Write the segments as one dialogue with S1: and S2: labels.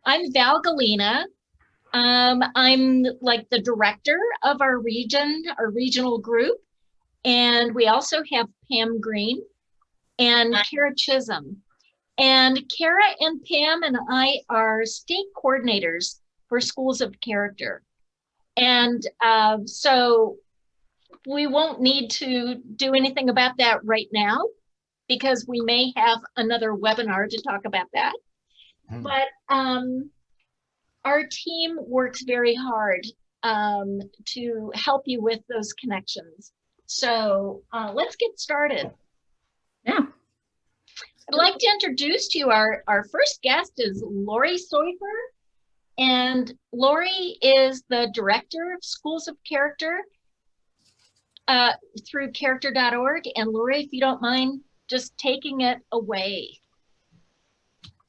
S1: I'm Val Galena. I'm like the director of our region, our regional group. And we also have Pam Green and Kara Chisholm. And Kara and Pam and I are state coordinators for Schools of Character. And so we won't need to do anything about that right now because we may have another webinar to talk about that. But our team works very hard to help you with those connections. So let's get started.
S2: Yeah.
S1: I'd like to introduce to you our first guest is Lori Soifer. And Lori is the director of Schools of Character through character.org. And Lori, if you don't mind just taking it away.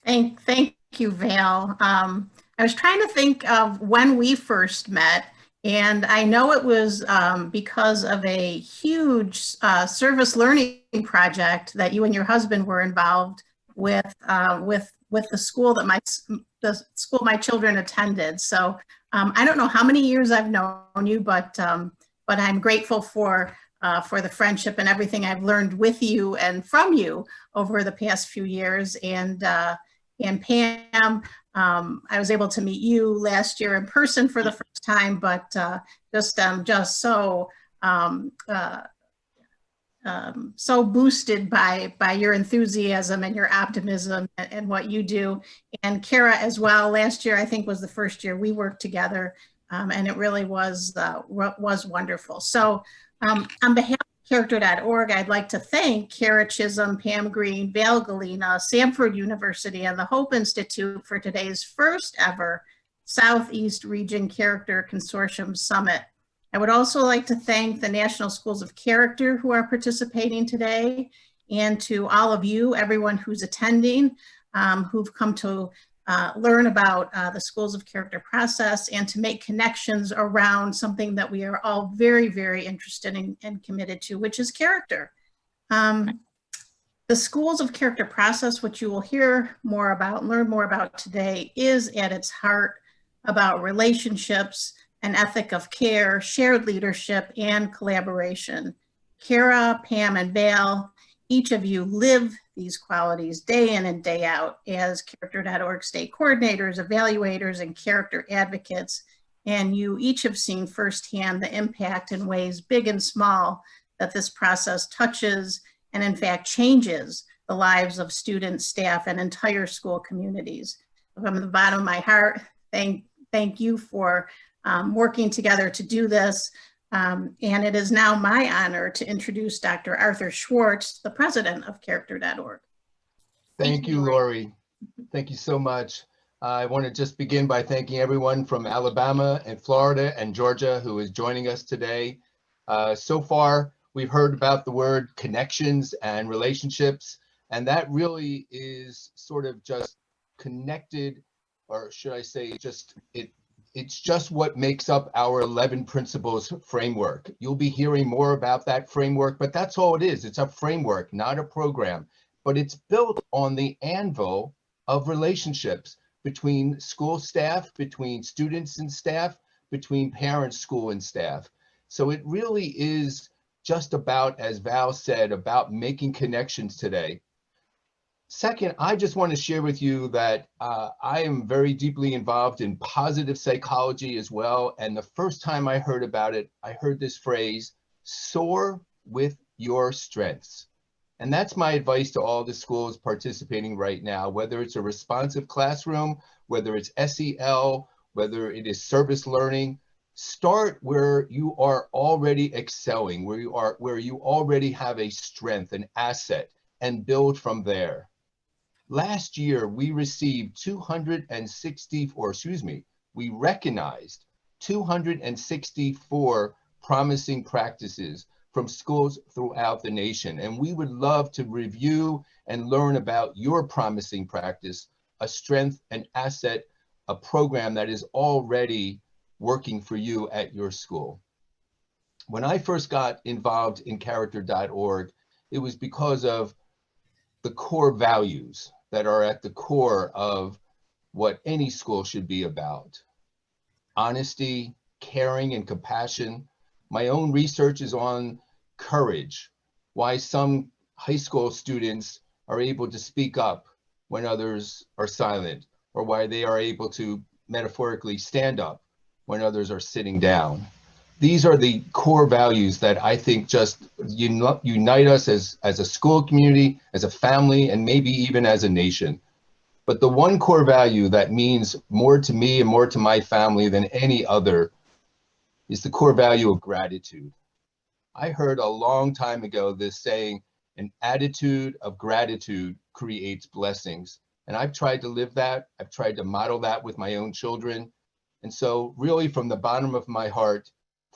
S2: Thank you, Val. I was trying to think of when we first met, and I know it was because of a huge service learning project that you and your husband were involved with the school that my children attended. So I don't know how many years I've known you, but I'm grateful for the friendship and everything I've learned with you and from you over the past few years. And Pam, I was able to meet you last year in person for the first time, but just so so boosted by your enthusiasm and your optimism and what you do. And Kara as well. Last year, I think, was the first year we worked together, and it really was wonderful. So on behalf of character.org, I'd like to thank Kara Chisholm, Pam Green, Val Galena, Samford University, and the Hope Institute for today's first ever Southeast Region Character Consortium Summit. I would also like to thank the National Schools of Character who are participating today, and to all of you, everyone who's attending, who've come to learn about the Schools of Character process and to make connections around something that we are all very, very interested in and committed to, which is character. The Schools of Character process, which you will hear more about and learn more about today, is at its heart about relationships, an ethic of care, shared leadership, and collaboration. Kara, Pam, and Val, each of you live these qualities day in and day out as character.org state coordinators, evaluators, and character advocates. And you each have seen firsthand the impact in ways big and small that this process touches and in fact changes the lives of students, staff, and entire school communities. From the bottom of my heart, thank you for working together to do this. And it is now my honor to introduce Dr. Arthur Schwartz, the president of character.org.
S3: Thank you, Lori. Thank you so much. I want to just begin by thanking everyone from Alabama and Florida and Georgia who is joining us today. So far, we've heard about the word connections and relationships, and that really is sort of just connected, or should I say it's just what makes up our 11 principles framework. You'll be hearing more about that framework, but that's all it is. It's a framework, not a program, but it's built on the anvil of relationships between school staff, between students and staff, between parents, school, and staff. So it really is just about, as Val said, about making connections today. Second, I just want to share with you that I am very deeply involved in positive psychology as well. And the first time I heard about it, I heard this phrase, soar with your strengths. And that's my advice to all the schools participating right now, whether it's a responsive classroom, whether it's SEL, whether it is service learning. Start where you are already excelling, where you already have a strength, an asset, and build from there. Last year, we recognized 264 promising practices from schools throughout the nation. And we would love to review and learn about your promising practice, a strength, an asset, a program that is already working for you at your school. When I first got involved in character.org, it was because of the core values that are at the core of what any school should be about: honesty, caring, and compassion. My own research is on courage, why some high school students are able to speak up when others are silent, or why they are able to metaphorically stand up when others are sitting down. These are the core values that I think just unite us as a school community, as a family, and maybe even as a nation. But the one core value that means more to me and more to my family than any other is the core value of gratitude. I heard a long time ago this saying, an attitude of gratitude creates blessings. And I've tried to live that. I've tried to model that with my own children. And so really from the bottom of my heart,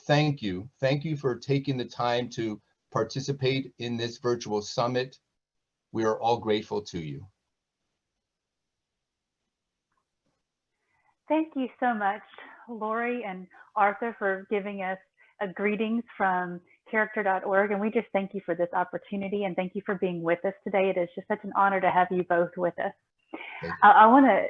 S3: thank you. Thank you for taking the time to participate in this virtual summit. We are all grateful to you.
S4: Thank you so much, Lori and Arthur, for giving us greetings from character.org. And we just thank you for this opportunity, and thank you for being with us today. It is just such an honor to have you both with us. I want to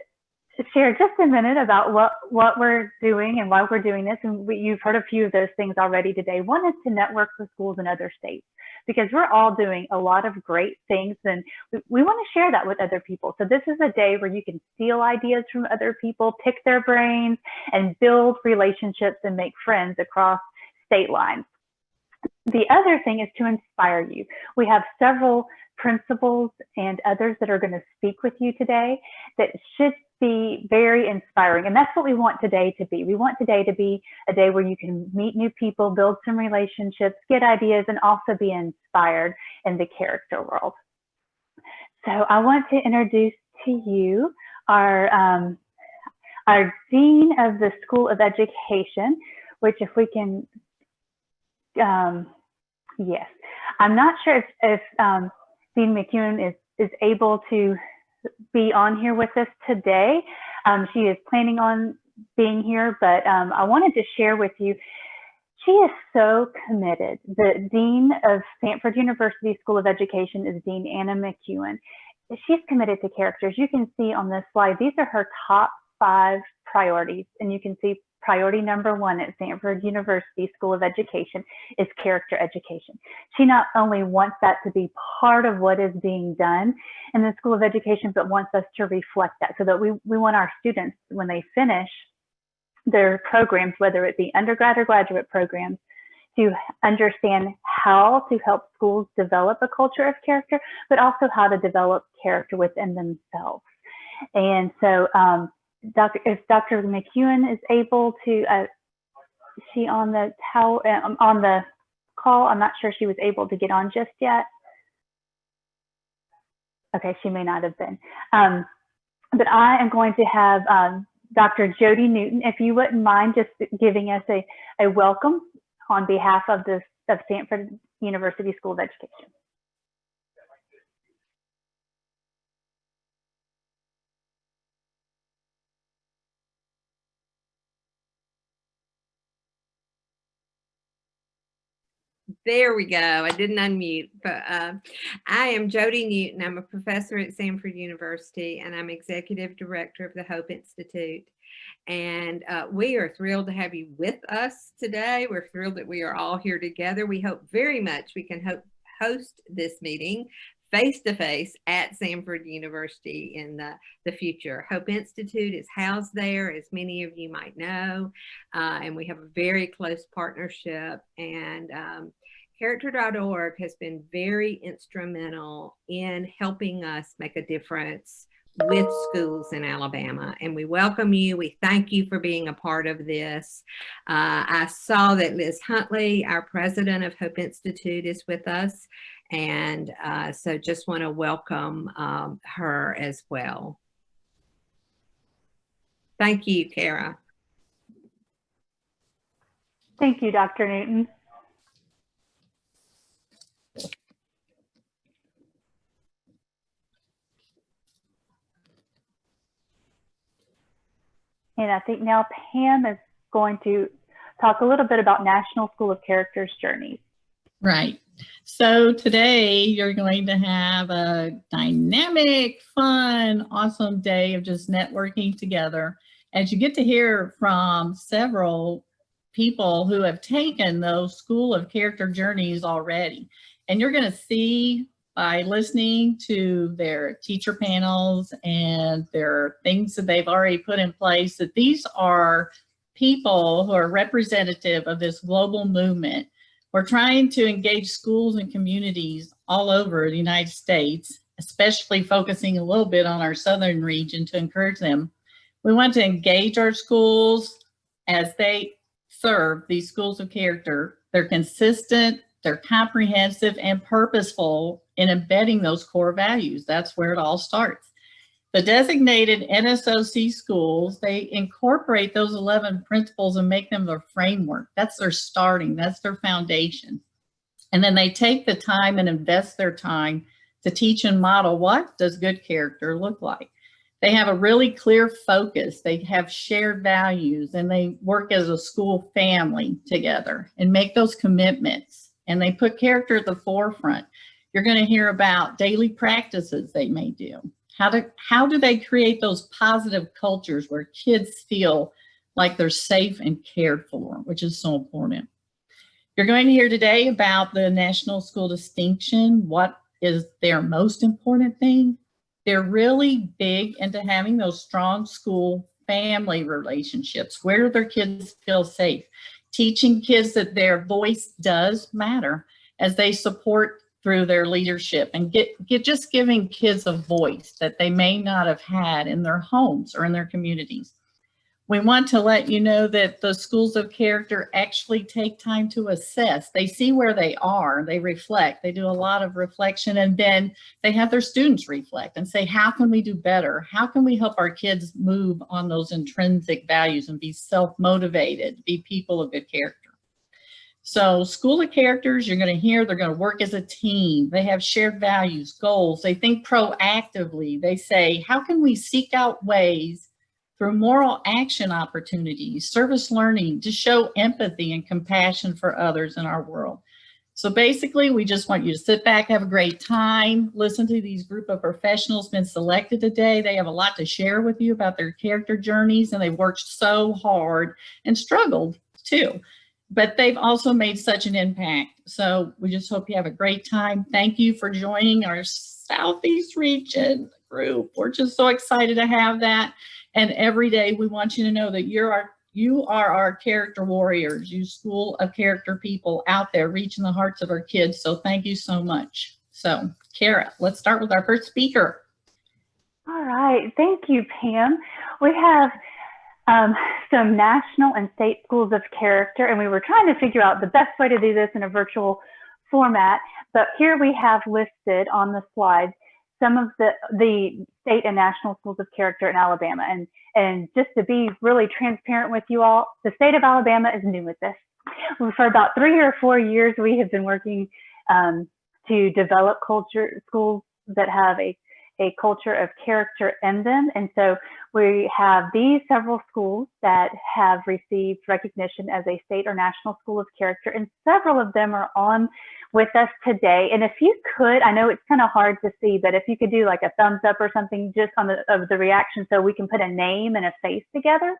S4: share just a minute about what we're doing and why we're doing this. And you've heard a few of those things already today. One is to network with schools in other states, because we're all doing a lot of great things, and we want to share that with other people. So this is a day where you can steal ideas from other people, pick their brains, and build relationships and make friends across state lines. The other thing is to inspire you. We have several principals and others that are going to speak with you today that should be very inspiring. And that's what we want today to be. We want today to be a day where you can meet new people, build some relationships, get ideas, and also be inspired in the character world. So I want to introduce to you our Dean of the School of Education, which if we can, yes, I'm not sure if Dean McEwen is able to be on here with us today. She is planning on being here, but I wanted to share with you, she is so committed. The Dean of Stanford University School of Education is Dean Anna McEwen. She's committed to characters. You can see on this slide, these are her top 5 priorities, and you can see priority number 1 at Stanford University School of Education is character education. She not only wants that to be part of what is being done in the School of Education, but wants us to reflect that, so that we want our students, when they finish their programs, whether it be undergrad or graduate programs, to understand how to help schools develop a culture of character, but also how to develop character within themselves. And so if Dr. McEwen is able to, she on the call, I'm not sure she was able to get on just yet. Okay, she may not have been. But I am going to have Dr. Jody Newton, if you wouldn't mind just giving us a welcome on behalf of Stanford University School of Education.
S5: There we go. I didn't unmute, but I am Jody Newton. I'm a professor at Stanford University, and I'm executive director of the Hope Institute. And we are thrilled to have you with us today. We're thrilled that we are all here together. We hope very much we can host this meeting face-to-face at Stanford University in the future. Hope Institute is housed there, as many of you might know, and we have a very close partnership. And character.org has been very instrumental in helping us make a difference with schools in Alabama, and we welcome you. We thank you for being a part of this. I saw that Liz Huntley, our president of Hope Institute, is with us, and so just want to welcome her as well. Thank you, Kara.
S4: Thank you, Dr. Newton. And I think now Pam is going to talk a little bit about National School of Characters journeys.
S6: Right. So today you're going to have a dynamic, fun, awesome day of just networking together as you get to hear from several people who have taken those School of Character journeys already. And you're going to see by listening to their teacher panels and their things that they've already put in place that these are people who are representative of this global movement. We're trying to engage schools and communities all over the United States, especially focusing a little bit on our southern region to encourage them. We want to engage our schools as they serve these schools of character. They're consistent, they're comprehensive, and purposeful in embedding those core values. That's where it all starts. The designated NSOC schools, they incorporate those 11 principles and make them their framework. That's their starting, that's their foundation. And then they take the time and invest their time to teach and model what does good character look like. They have a really clear focus. They have shared values and they work as a school family together and make those commitments. And they put character at the forefront. You're going to hear about daily practices they may do. How do they create those positive cultures where kids feel like they're safe and cared for, which is so important. You're going to hear today about the National School Distinction. What is their most important thing? They're really big into having those strong school family relationships where their kids feel safe, teaching kids that their voice does matter as they support through their leadership and just giving kids a voice that they may not have had in their homes or in their communities. We want to let you know that the schools of character actually take time to assess. They see where they are, they reflect, they do a lot of reflection, and then they have their students reflect and say, how can we do better? How can we help our kids move on those intrinsic values and be self-motivated, be people of good character? So School of Characters, you're going to hear they're going to work as a team. They have shared values, goals. They think proactively. They say, how can we seek out ways through moral action opportunities, service learning to show empathy and compassion for others in our world? So basically, we just want you to sit back, have a great time, listen to these group of professionals been selected today. They have a lot to share with you about their character journeys, and they've worked so hard and struggled too. But they've also made such an impact. So we just hope you have a great time. Thank you for joining our Southeast region group. We're just so excited to have that. And every day we want you to know that you are our character warriors, you School of Character people out there reaching the hearts of our kids. So thank you so much. So Kara, let's start with our first speaker.
S4: All right, thank you, Pam. We have some national and state schools of character, and we were trying to figure out the best way to do this in a virtual format. But here we have listed on the slides some of the state and national schools of character in Alabama. And just to be really transparent with you all, the state of Alabama is new with this. For about 3 or 4 years, we have been working to develop schools that have a culture of character in them. And so we have these several schools that have received recognition as a state or national school of character, and several of them are on with us today. And if you could, I know it's kind of hard to see, but if you could do like a thumbs up or something just on of the reaction so we can put a name and a face together.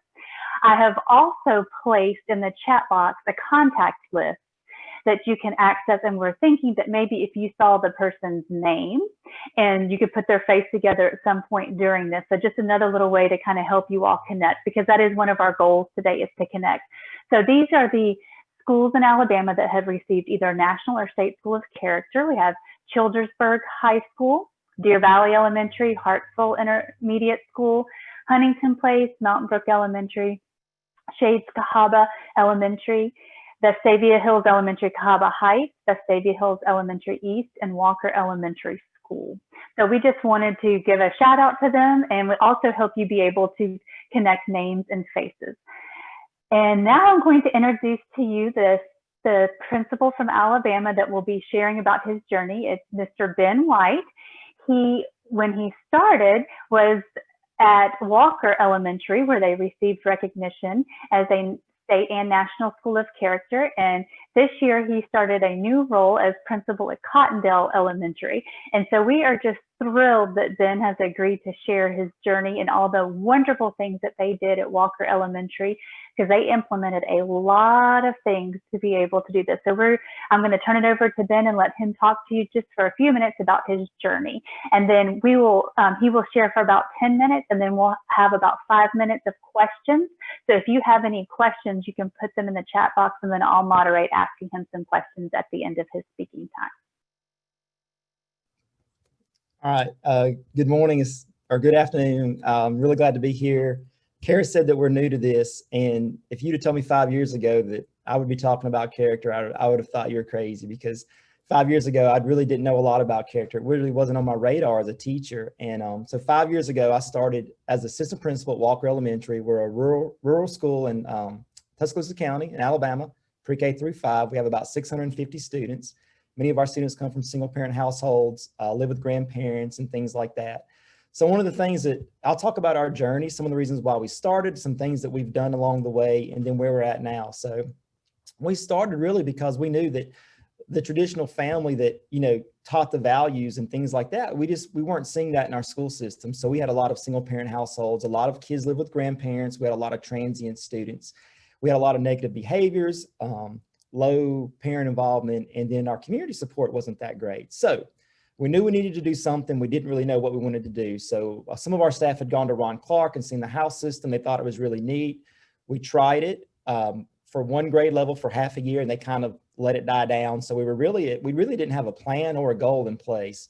S4: I have also placed in the chat box a contact list that you can access, and we're thinking that maybe if you saw the person's name and you could put their face together at some point during this. So just another little way to kind of help you all connect, because that is one of our goals today, is to connect. So these are the schools in Alabama that have received either national or state school of character. We have Childersburg High School, Deer Valley Elementary, Hartsville Intermediate School, Huntington Place, Mountain Brook Elementary, Shades Cahaba Elementary, Vestavia Hills Elementary Cahaba Heights, Vestavia Hills Elementary East, and Walker Elementary School. So we just wanted to give a shout out to them, and we also help you be able to connect names and faces. And now I'm going to introduce to you the principal from Alabama that will be sharing about his journey. It's Mr. Ben White. When he started, was at Walker Elementary, where they received recognition as a state and national school of character, and This year, he started a new role as principal at Cottondale Elementary. And so we are just thrilled that Ben has agreed to share his journey and all the wonderful things that they did at Walker Elementary, because they implemented a lot of things to be able to do this. So I'm going to turn it over to Ben and let him talk to you just for a few minutes about his journey. And then he will share for about 10 minutes, and then we'll have about 5 minutes of questions. So if you have any questions, you can put them in the chat box, and then I'll moderate asking him some questions at the end of his speaking time.
S7: All right, good morning or good afternoon. I'm really glad to be here. Kara said that we're new to this, and if you'd have told me 5 years ago that I would be talking about character, I would have thought you were crazy, because 5 years ago, I really didn't know a lot about character. It really wasn't on my radar as a teacher. And so 5 years ago, I started as assistant principal at Walker Elementary. We're a rural school in Tuscaloosa County in Alabama, pre-K through 5. We have about 650 students. Many of our students come from single parent households, live with grandparents and things like that. So one of the things that I'll talk about our journey, some of the reasons why we started, some things that we've done along the way, and then where we're at now. So we started really because we knew that the traditional family that, taught the values and things like that, we weren't seeing that in our school system. So we had a lot of single parent households, a lot of kids live with grandparents. We had a lot of transient students. We had a lot of negative behaviors, low parent involvement, and then our community support wasn't that great. So we knew we needed to do something. We didn't really know what we wanted to do. So some of our staff had gone to Ron Clark and seen the house system. They thought it was really neat. We tried it for one grade level for half a year, and they kind of let it die down. So we really didn't have a plan or a goal in place.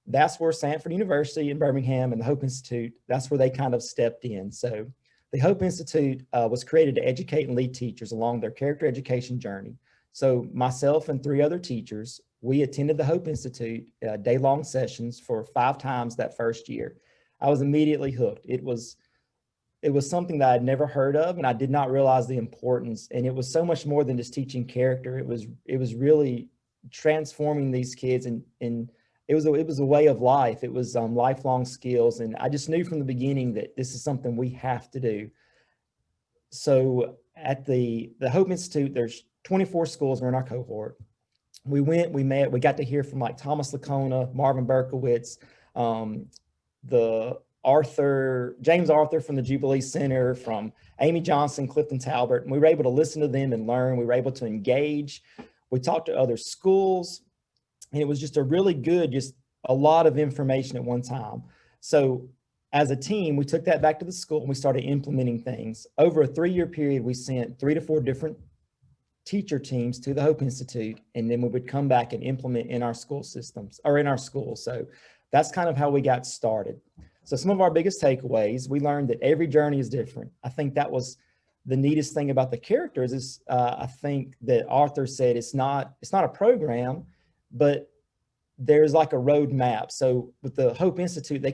S7: That's where Sanford University in Birmingham and the Hope Institute, that's where they kind of stepped in. So the Hope Institute was created to educate and lead teachers along their character education journey. So myself and 3 other teachers, we attended the Hope Institute day-long sessions for 5 times that first year. I was immediately hooked. It was something that I'd never heard of, and I did not realize the importance. And it was so much more than just teaching character. It was really transforming these kids, and it was a way of life. It was lifelong skills, and I just knew from the beginning that this is something we have to do. So at the Hope Institute, there's 24 schools are in our cohort. We went, we met, we got to hear from like Thomas Lacona, Marvin Berkowitz, James Arthur from the Jubilee Center, from Amy Johnson, Clifton Talbert, and we were able to listen to them and learn. We were able to engage. We talked to other schools, and it was just a really good, just a lot of information at one time. So as a team, we took that back to the school and we started implementing things. Over a 3-year period, we sent 3 to 4 different teacher teams to the Hope Institute, and then we would come back and implement in our school systems or in our schools. So that's kind of how we got started. So some of our biggest takeaways, we learned that every journey is different. I think that was the neatest thing about the characters is I think that Arthur said it's not a program, but there's like a roadmap. So with the Hope Institute, they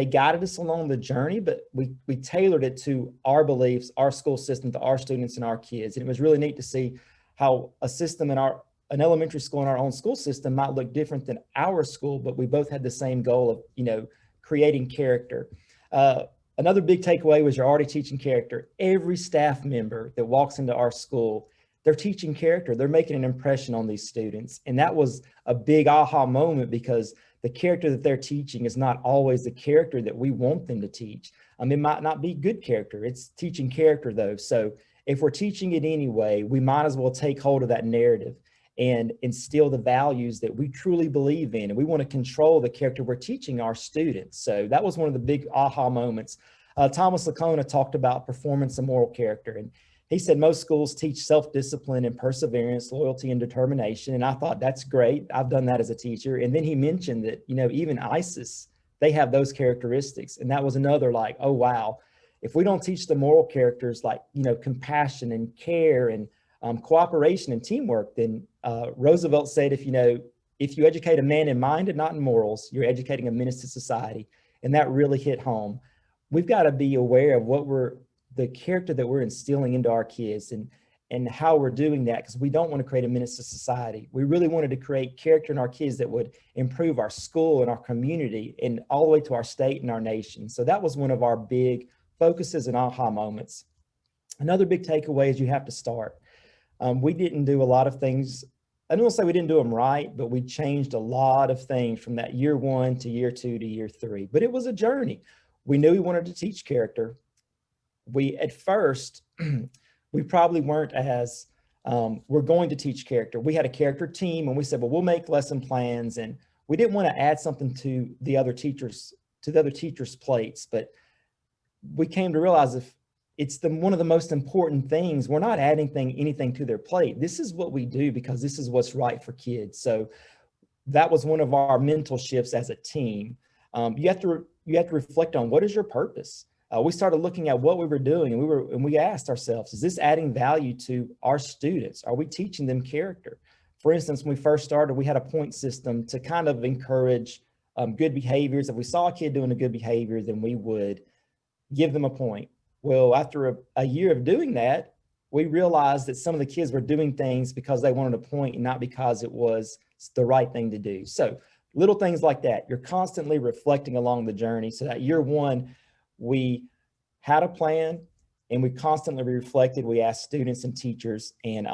S7: guided us along the journey, but we tailored it to our beliefs, our school system, to our students and our kids. And it was really neat to see how a system in an elementary school in our own school system might look different than our school, but we both had the same goal of, creating character. Another big takeaway was you're already teaching character. Every staff member that walks into our school, they're teaching character. They're making an impression on these students. And that was a big aha moment, because the character that they're teaching is not always the character that we want them to teach. It might not be good character. It's teaching character though. So if we're teaching it anyway, we might as well take hold of that narrative and instill the values that we truly believe in. And we want to control the character we're teaching our students. So that was one of the big aha moments. Thomas Lacona talked about performance and moral character. And he said most schools teach self-discipline and perseverance, loyalty and determination. And I thought that's great. I've done that as a teacher. And then he mentioned that, even ISIS, they have those characteristics. And that was another like, oh, wow. If we don't teach the moral characters like, compassion and care and cooperation and teamwork, then Roosevelt said, if you educate a man in mind and not in morals, you're educating a menace to society. And that really hit home. We've got to be aware of the character that we're instilling into our kids and how we're doing that, because we don't want to create a menace to society. We really wanted to create character in our kids that would improve our school and our community and all the way to our state and our nation. So that was one of our big focuses and aha moments. Another big takeaway is you have to start. We didn't do a lot of things. I don't want to say we didn't do them right, but we changed a lot of things from that year 1 to year 2 to year 3. But it was a journey. We knew we wanted to teach character. We, at first, we probably weren't as, we're going to teach character. We had a character team and we said, well, we'll make lesson plans, and we didn't want to add something to the other teachers, plates, but we came to realize if it's one of the most important things, we're not adding anything to their plate. This is what we do because this is what's right for kids. So that was one of our mental shifts as a team. You have to reflect on, what is your purpose? We started looking at what we were doing, and we asked ourselves, is this adding value to our students? Are we teaching them character? For instance, when we first started, we had a point system to kind of encourage good behaviors. If we saw a kid doing a good behavior, then we would give them a point. Well, after a year of doing that, we realized that some of the kids were doing things because they wanted a point and not because it was the right thing to do. So little things like that, you're constantly reflecting along the journey. So that year 1, we had a plan and we constantly reflected. We asked students and teachers and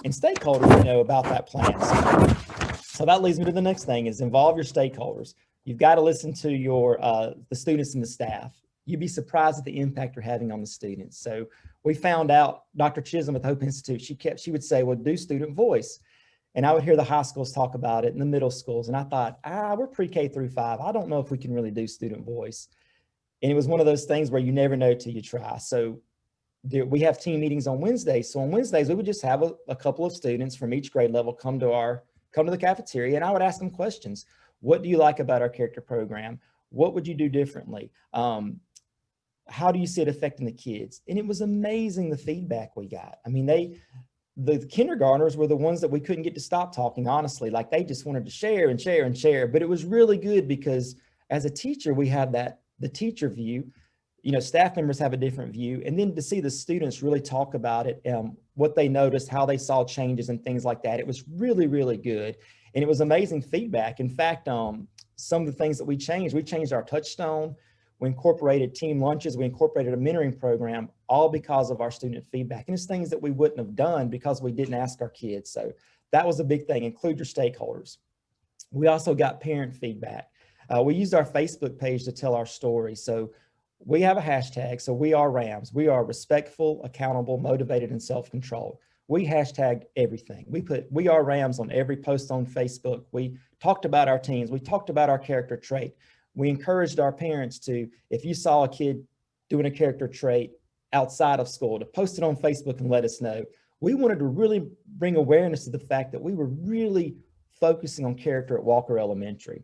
S7: stakeholders, about that plan. So that leads me to the next thing, is involve your stakeholders. You've got to listen to the students and the staff. You'd be surprised at the impact you're having on the students. So we found out, Dr. Chisholm at the Hope Institute, she would say, well, do student voice. And I would hear the high schools talk about it and the middle schools. And I thought, we're pre-K through 5. I don't know if we can really do student voice. And it was one of those things where you never know till you try. So we have team meetings on Wednesdays. So on Wednesdays, we would just have a couple of students from each grade level come to the cafeteria, and I would ask them questions. What do you like about our character program? What would you do differently? How do you see it affecting the kids? And it was amazing the feedback we got. I mean, the kindergartners were the ones that we couldn't get to stop talking, honestly. Like, they just wanted to share and share and share. But it was really good because as a teacher, we have the teacher view. Staff members have a different view. And then to see the students really talk about it, what they noticed, how they saw changes and things like that, it was really, really good. And it was amazing feedback. In fact, some of the things that we changed our touchstone. We incorporated team lunches. We incorporated a mentoring program, all because of our student feedback. And it's things that we wouldn't have done because we didn't ask our kids. So that was a big thing. Include your stakeholders. We also got parent feedback. We used our Facebook page to tell our story. So we have a hashtag. So we are RAMS. We are respectful, accountable, motivated, and self-controlled. We hashtagged everything. We put "We are RAMS" on every post on Facebook. We talked about our teams. We talked about our character trait. We encouraged our parents to, if you saw a kid doing a character trait outside of school, to post it on Facebook and let us know. We wanted to really bring awareness to the fact that we were really focusing on character at Walker Elementary.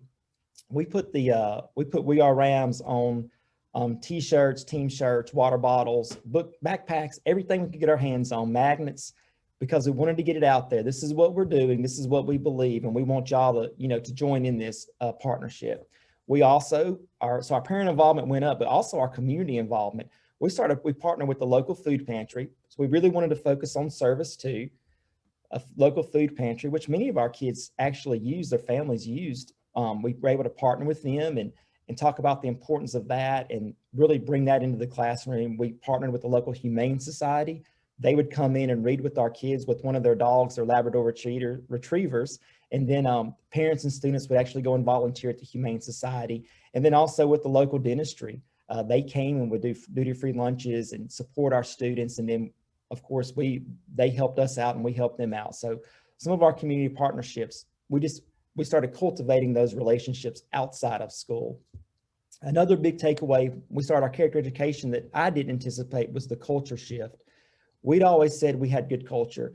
S7: We put "We are RAMS" on t-shirts, team shirts, water bottles, backpacks, everything we could get our hands on, magnets, because we wanted to get it out there. This is what we're doing. This is what we believe. And we want y'all to join in this partnership. We also, so our parent involvement went up, but also our community involvement. We partnered with the local food pantry. So we really wanted to focus on service too. A local food pantry, which many of our kids actually used, their families used. We were able to partner with them and talk about the importance of that and really bring that into the classroom. We partnered with the local Humane Society. They would come in and read with our kids with one of their dogs, their Labrador retrievers. And then parents and students would actually go and volunteer at the Humane Society. And then also with the local dentistry, they came and would do duty-free lunches and support our students. And then, of course, they helped us out and we helped them out. So some of our community partnerships, we started cultivating those relationships outside of school. Another big takeaway, we started our character education that I didn't anticipate was the culture shift. We'd always said we had good culture.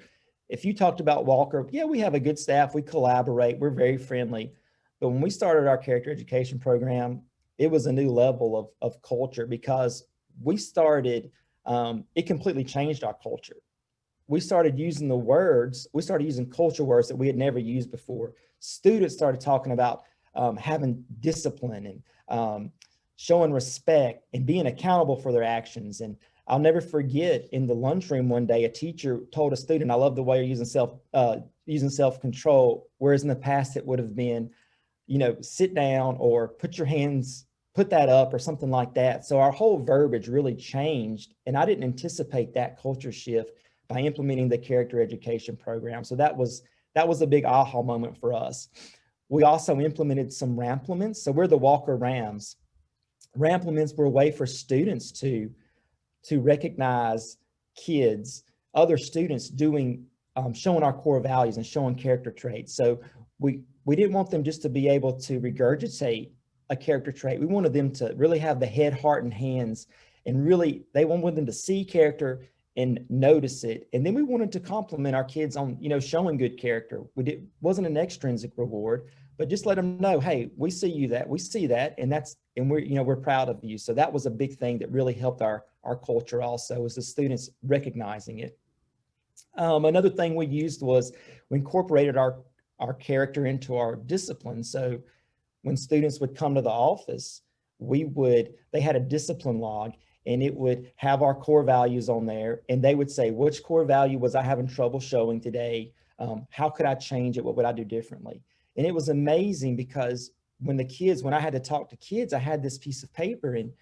S7: If you talked about Walker, yeah, we have a good staff, we collaborate, we're very friendly. But when we started our character education program, it was a new level of culture because we started, it completely changed our culture. We started using culture words that we had never used before. Students started talking about having discipline and showing respect and being accountable for their actions. And I'll never forget, in the lunchroom one day, a teacher told a student, "I love the way you're using self-control," whereas in the past it would have been, sit down or put that up or something like that. So our whole verbiage really changed, and I didn't anticipate that culture shift. by implementing the character education program. So that was a big aha moment for us. We also implemented some ramplements. So we're the Walker Rams. Ramplements were a way for students to recognize kids, other students doing, showing our core values and showing character traits. So we didn't want them just to be able to regurgitate a character trait. We wanted them to really have the head, heart, and hands, and really, they wanted them to see character and notice it. And then we wanted to compliment our kids on, showing good character. Wasn't an extrinsic reward, but just let them know, hey, we see that, and we're proud of you. So that was a big thing that really helped our culture also, was the students recognizing it. Another thing we used was we incorporated our character into our discipline. So when students would come to the office, they had a discipline log, and it would have our core values on there, and they would say, which core value was I having trouble showing today? How could I change it? What would I do differently? And it was amazing, because when I had to talk to kids, I had this piece of paper, and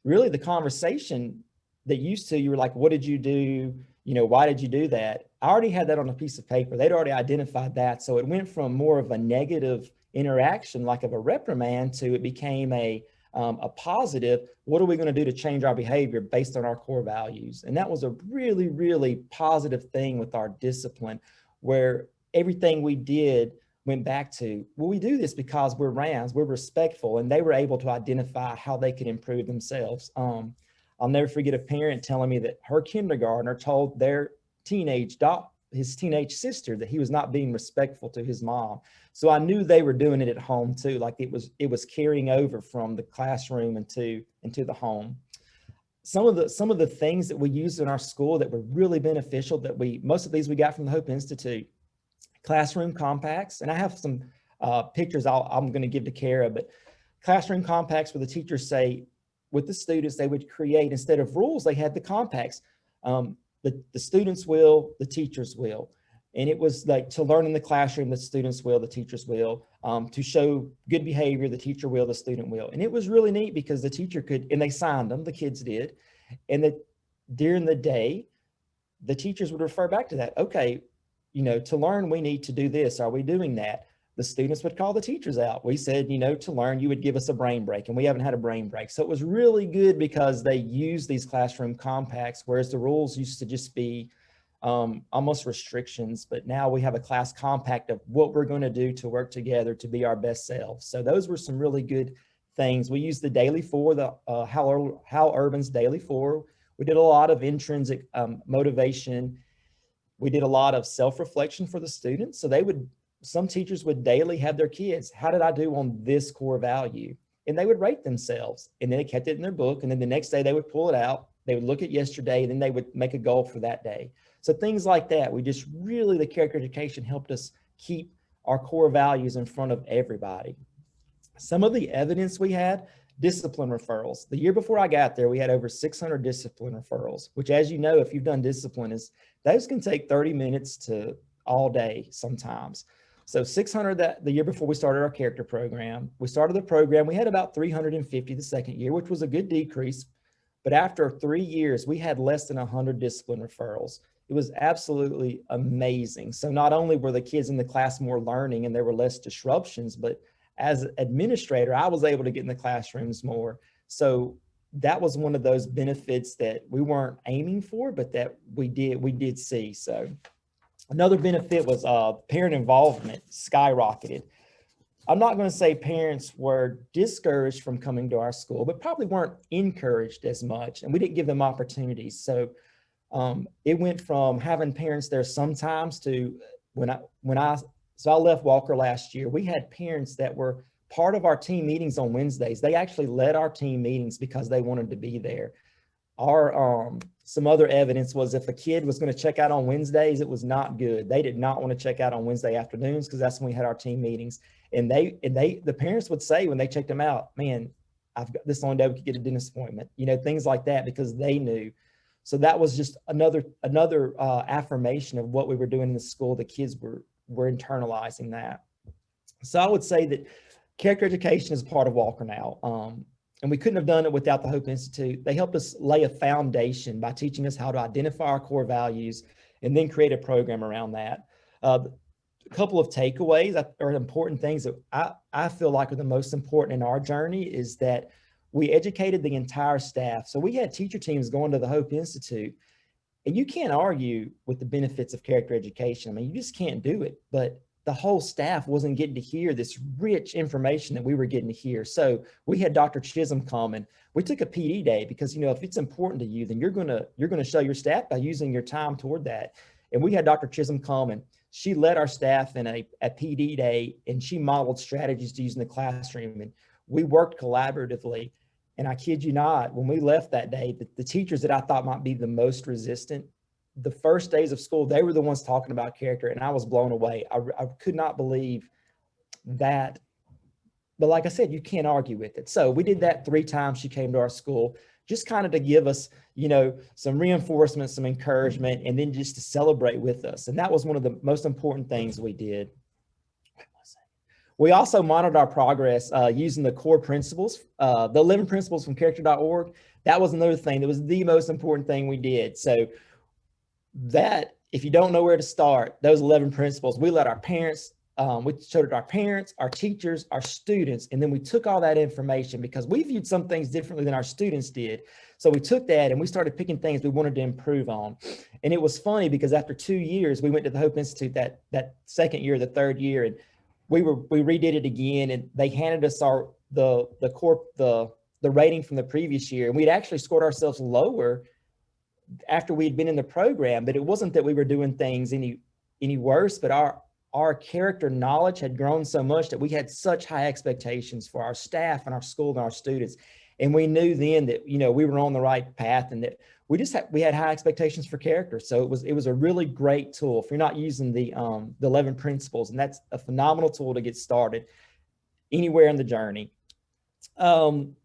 S7: really the conversation that you were like, what did you do? Why did you do that? I already had that on a piece of paper. They'd already identified that. So it went from more of a negative interaction, like of a reprimand, to it became a positive, what are we going to do to change our behavior based on our core values? And that was a really, really positive thing with our discipline, where everything we did went back to, well, we do this because we're Rams, we're respectful, and they were able to identify how they could improve themselves. I'll never forget a parent telling me that her kindergartner told his teenage sister that he was not being respectful to his mom. So I knew they were doing it at home too. Like it was carrying over from the classroom into the home. Some of the things that we used in our school that were really beneficial, most of these we got from the Hope Institute. Classroom compacts, and I have some pictures I'm going to give to Kara, but classroom compacts where the teachers say, with the students, they would create, instead of rules, they had the compacts. The students will, the teachers will. And it was like, to learn in the classroom, the students will, the teachers will. To show good behavior, the teacher will, the student will. And it was really neat, because the teacher could, and they signed them, the kids did. And that during the day, the teachers would refer back to that. Okay, to learn, we need to do this. Are we doing that? The students would call the teachers out. We said, to learn, you would give us a brain break, and we haven't had a brain break. So it was really good, because they used these classroom compacts, whereas the rules used to just be almost restrictions. But now we have a class compact of what we're going to do to work together to be our best selves. So those were some really good things. We used the Daily 4, the Hal Urban's Daily 4. We did a lot of intrinsic motivation. We did a lot of self-reflection for the students. So some teachers would daily have their kids, how did I do on this core value? And they would rate themselves, and then they kept it in their book. And then the next day they would pull it out. They would look at yesterday, and then they would make a goal for that day. So things like that, the character education helped us keep our core values in front of everybody. Some of the evidence we had, discipline referrals. The year before I got there, we had over 600 discipline referrals, which, as you know, if you've done discipline, those can take 30 minutes to all day sometimes. So 600 the year before we started our character program. We started the program, we had about 350 the second year, which was a good decrease. But after 3 years, we had less than 100 discipline referrals. It was absolutely amazing. So not only were the kids in the class more learning and there were less disruptions, but as an administrator, I was able to get in the classrooms more. So that was one of those benefits that we weren't aiming for, but that we did see. So another benefit was parent involvement skyrocketed. I'm not going to say parents were discouraged from coming to our school, but probably weren't encouraged as much, and we didn't give them opportunities. So it went from having parents there sometimes to so I left Walker last year. We had parents that were part of our team meetings on Wednesdays. They actually led our team meetings because they wanted to be there. Some other evidence was if a kid was going to check out on Wednesdays, it was not good. They did not want to check out on Wednesday afternoons, because that's when we had our team meetings. And the parents would say when they checked them out, man, I've got this on day we could get a dentist appointment, things like that, because they knew. So that was just another affirmation of what we were doing in the school. The kids were internalizing that. So I would say that character education is part of Walker now. And we couldn't have done it without the Hope Institute. They helped us lay a foundation by teaching us how to identify our core values and then create a program around that. A couple of takeaways or important things that I feel like are the most important in our journey is that we educated the entire staff. So we had teacher teams going to the Hope Institute, and you can't argue with the benefits of character education. I mean, you just can't do it. But the whole staff wasn't getting to hear this rich information that we were getting to hear. So we had Dr. Chisholm come, and we took a PD day because, you know, if it's important to you, then you're gonna show your staff by using your time toward that. And we had Dr. Chisholm come, and she led our staff in a PD day, and she modeled strategies to use in the classroom. And we worked collaboratively. And I kid you not, when we left that day, the teachers that I thought might be the most resistant, the first days of school, they were the ones talking about character, and I was blown away. I could not believe that. But like I said, you can't argue with it. So we did that 3 times she came to our school, just kind of to give us, you know, some reinforcement, some encouragement, and then just to celebrate with us. And that was one of the most important things we did. We also monitored our progress using the core principles, the 11 principles from character.org. That was another thing that was the most important thing we did. So that, if you don't know where to start, those 11 principles, we let our parents, we showed it to our parents, our teachers, our students, and then we took all that information because we viewed some things differently than our students did. So we took that and we started picking things we wanted to improve on. And it was funny because after 2 years, we went to the Hope Institute that second year, the third year, and we redid it again, and they handed us the rating from the previous year, and we'd actually scored ourselves lower after we'd been in the program. But it wasn't that we were doing things any worse, but our character knowledge had grown so much that we had such high expectations for our staff and our school and our students, and we knew then that, you know, we were on the right path, and that we had high expectations for character. So it was a really great tool if you're not using the 11 principles, and that's a phenomenal tool to get started anywhere in the journey. Some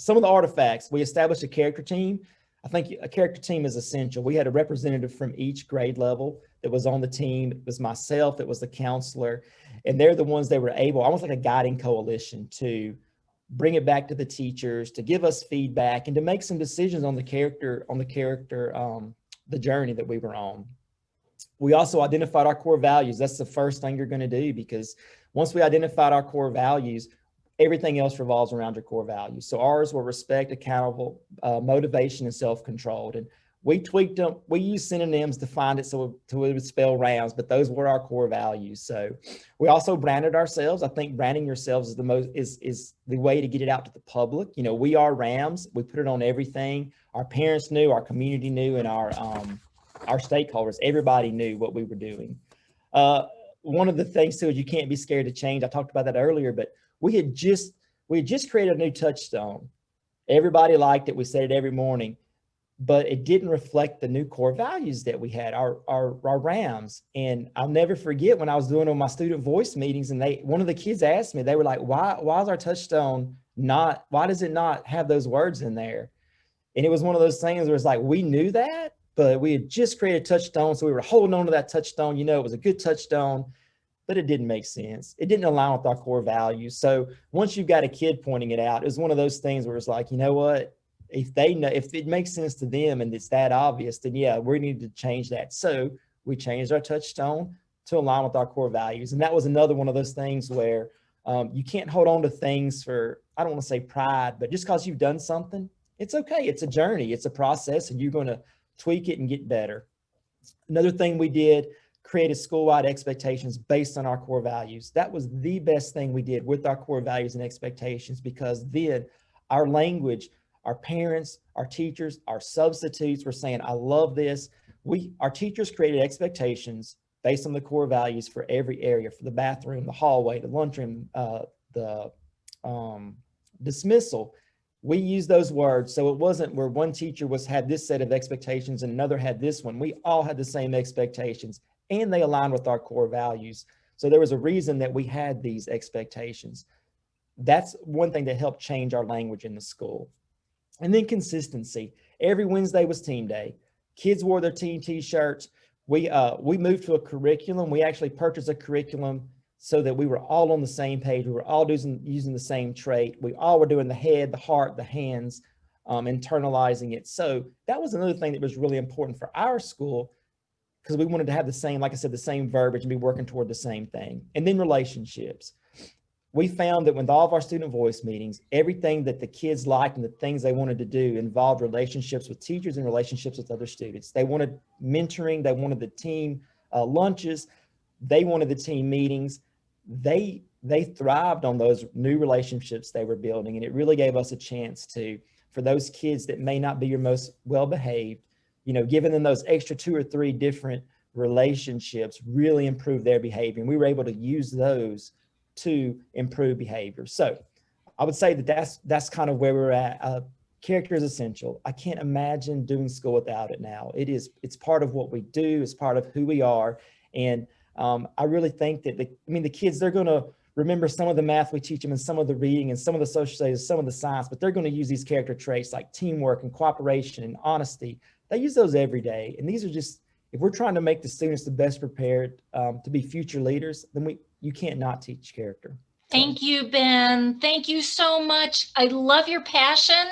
S7: of the artifacts, we established a character team. I think a character team is essential. We had a representative from each grade level that was on the team. It was myself, it was the counselor, and they're the ones that were able, almost like a guiding coalition, to bring it back to the teachers, to give us feedback, and to make some decisions on the journey that we were on. We also identified our core values. That's the first thing you're going to do, because once we identified our core values, everything else revolves around your core values. So ours were respect, accountable, motivation, and self-controlled. And we tweaked them. We used synonyms to find it so it would spell RAMS, but those were our core values. So we also branded ourselves. I think branding yourselves is the way to get it out to the public. You know, we are RAMS. We put it on everything. Our parents knew, our community knew, and our stakeholders, everybody knew what we were doing. One of the things too is you can't be scared to change. I talked about that earlier, but we had just created a new touchstone. Everybody liked it. We said it every morning, but it didn't reflect the new core values that we had, our RAMs. And I'll never forget when I was doing on my student voice meetings, and one of the kids asked me, they were like, why is our touchstone why does it not have those words in there? And it was one of those things where it's like, we knew that, but we had just created a touchstone. So we were holding on to that touchstone. You know, it was a good touchstone, but it didn't make sense. It didn't align with our core values. So once you've got a kid pointing it out, it was one of those things where it's like, you know what? If they know, if it makes sense to them and it's that obvious, then yeah, we need to change that. So we changed our touchstone to align with our core values. And that was another one of those things where you can't hold on to things for, I don't want to say pride, but just because you've done something, it's okay. It's a journey, it's a process, and you're going to tweak it and get better. Another thing we did, created school-wide expectations based on our core values. That was the best thing we did with our core values and expectations, because then our language, our parents, our teachers, our substitutes were saying, I love this. Our teachers created expectations based on the core values for every area, for the bathroom, the hallway, the lunchroom, the dismissal. We used those words. So it wasn't where one teacher had this set of expectations and another had this one. We all had the same expectations, and they aligned with our core values. So there was a reason that we had these expectations. That's one thing that helped change our language in the school. And then consistency. Every Wednesday was team day. Kids wore their team t-shirts. We moved to a curriculum. We actually purchased a curriculum so that we were all on the same page. We were all using the same trait. We all were doing the head, the heart, the hands, internalizing it. So that was another thing that was really important for our school, because we wanted to have the same, like I said, the same verbiage and be working toward the same thing. And then relationships. We found that with all of our student voice meetings, everything that the kids liked and the things they wanted to do involved relationships with teachers and relationships with other students. They wanted mentoring, they wanted the team lunches, they wanted the team meetings. They thrived on those new relationships they were building, and it really gave us a chance to, for those kids that may not be your most well-behaved, you know, giving them those extra 2 or 3 different relationships really improve their behavior. And we were able to use those to improve behavior. So I would say that that's kind of where we're at. Character is essential. I can't imagine doing school without it now. It's part of what we do. It's part of who we are. And I really think that the kids, they're going to remember some of the math we teach them and some of the reading and some of the social studies, some of the science, but they're going to use these character traits like teamwork and cooperation and honesty. They use those every day. And these are just, if we're trying to make the students the best prepared to be future leaders, then you can't not teach character.
S1: Thank you, Ben. Thank you so much. I love your passion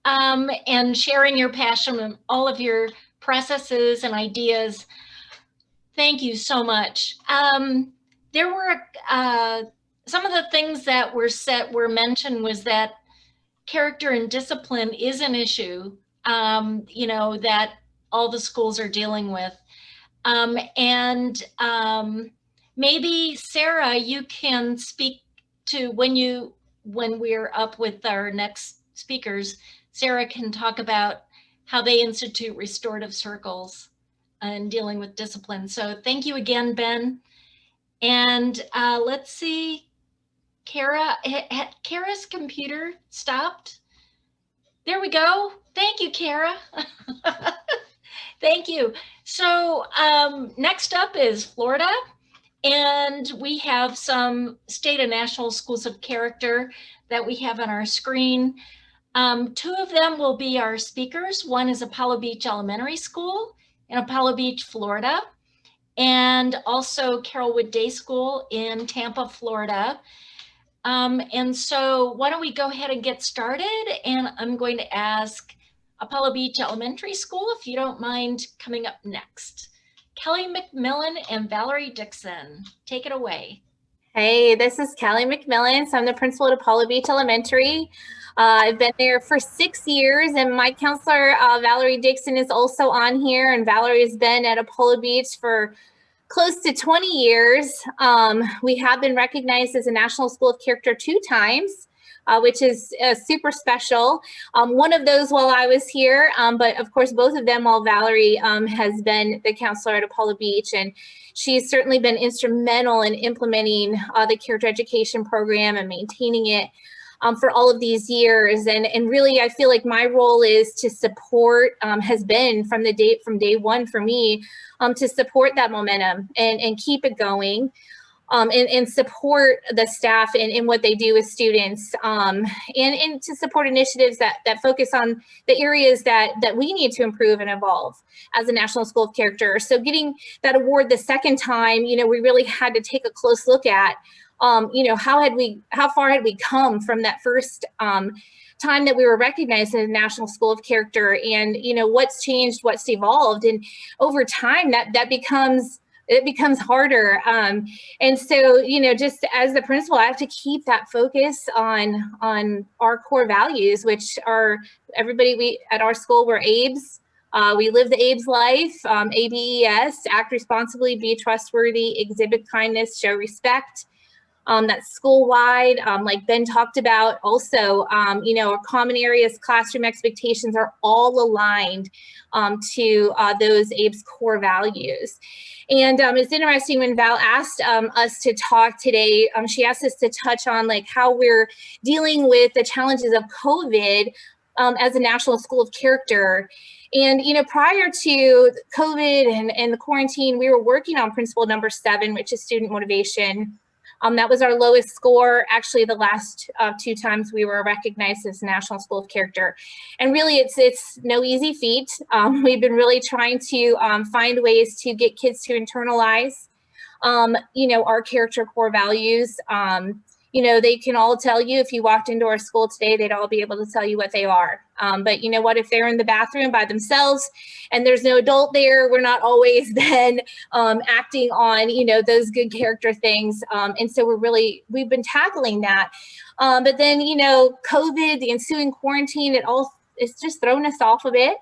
S1: and sharing your passion and all of your processes and ideas. Thank you so much. There were some of the things that were mentioned was that character and discipline is an issue, you know, that all the schools are dealing with. Maybe Sarah, you can speak to when we're up with our next speakers, Sarah can talk about how they institute restorative circles and dealing with discipline. So thank you again, Ben. And let's see, Kara's computer stopped. There we go. Thank you, Kara. Thank you. So next up is Florida. And we have some state and national schools of character that we have on our screen. 2 of them will be our speakers. One is Apollo Beach Elementary School in Apollo Beach, Florida, and also Carrollwood Day School in Tampa, Florida. And so why don't we go ahead and get started? And I'm going to ask Apollo Beach Elementary School, if you don't mind coming up next. Kelly McMillan and Valerie Dixon, take it away.
S8: Hey, this is Kelly McMillan. So I'm the principal at Apollo Beach Elementary. I've been there for 6 years, and my counselor, Valerie Dixon, is also on here. And Valerie has been at Apollo Beach for close to 20 years. We have been recognized as a National School of Character 2 times, which is super special. One of those while I was here, but of course, both of them while Valerie has been the counselor at Apollo Beach. And she's certainly been instrumental in implementing the character education program and maintaining it for all of these years. And really, I feel like my role is to support, has been from day one for me, to support that momentum and keep it going. And support the staff in what they do with students, and to support initiatives that focus on the areas that we need to improve and evolve as a National School of Character. So getting that award the second time, you know, we really had to take a close look at, you know, how far had we come from that first time that we were recognized as a National School of Character, and, you know, what's changed, what's evolved. And over time that becomes harder. And so, you know, just as the principal, I have to keep that focus on our core values, which are we at our school, we're ABES. We live the ABES life, ABES, act responsibly, be trustworthy, exhibit kindness, show respect. That's school-wide, like Ben talked about. Also, you know, our common areas, classroom expectations are all aligned to those ABES core values. And it's interesting when Val asked us to talk today, she asked us to touch on like how we're dealing with the challenges of COVID as a National School of Character. And, you know, prior to COVID and the quarantine, we were working on principle number 7, which is student motivation. That was our lowest score, actually, the last 2 times we were recognized as National School of Character. And really, it's no easy feat. We've been really trying to find ways to get kids to internalize, you know, our character core values. You you know, they can all tell you, if you walked into our school today, they'd all be able to tell you what they are. But you know what, if they're in the bathroom by themselves and there's no adult there, we're not always then acting on, you know, those good character things. And so we've been tackling that. But then, you know, COVID, the ensuing quarantine, it's just thrown us off a bit.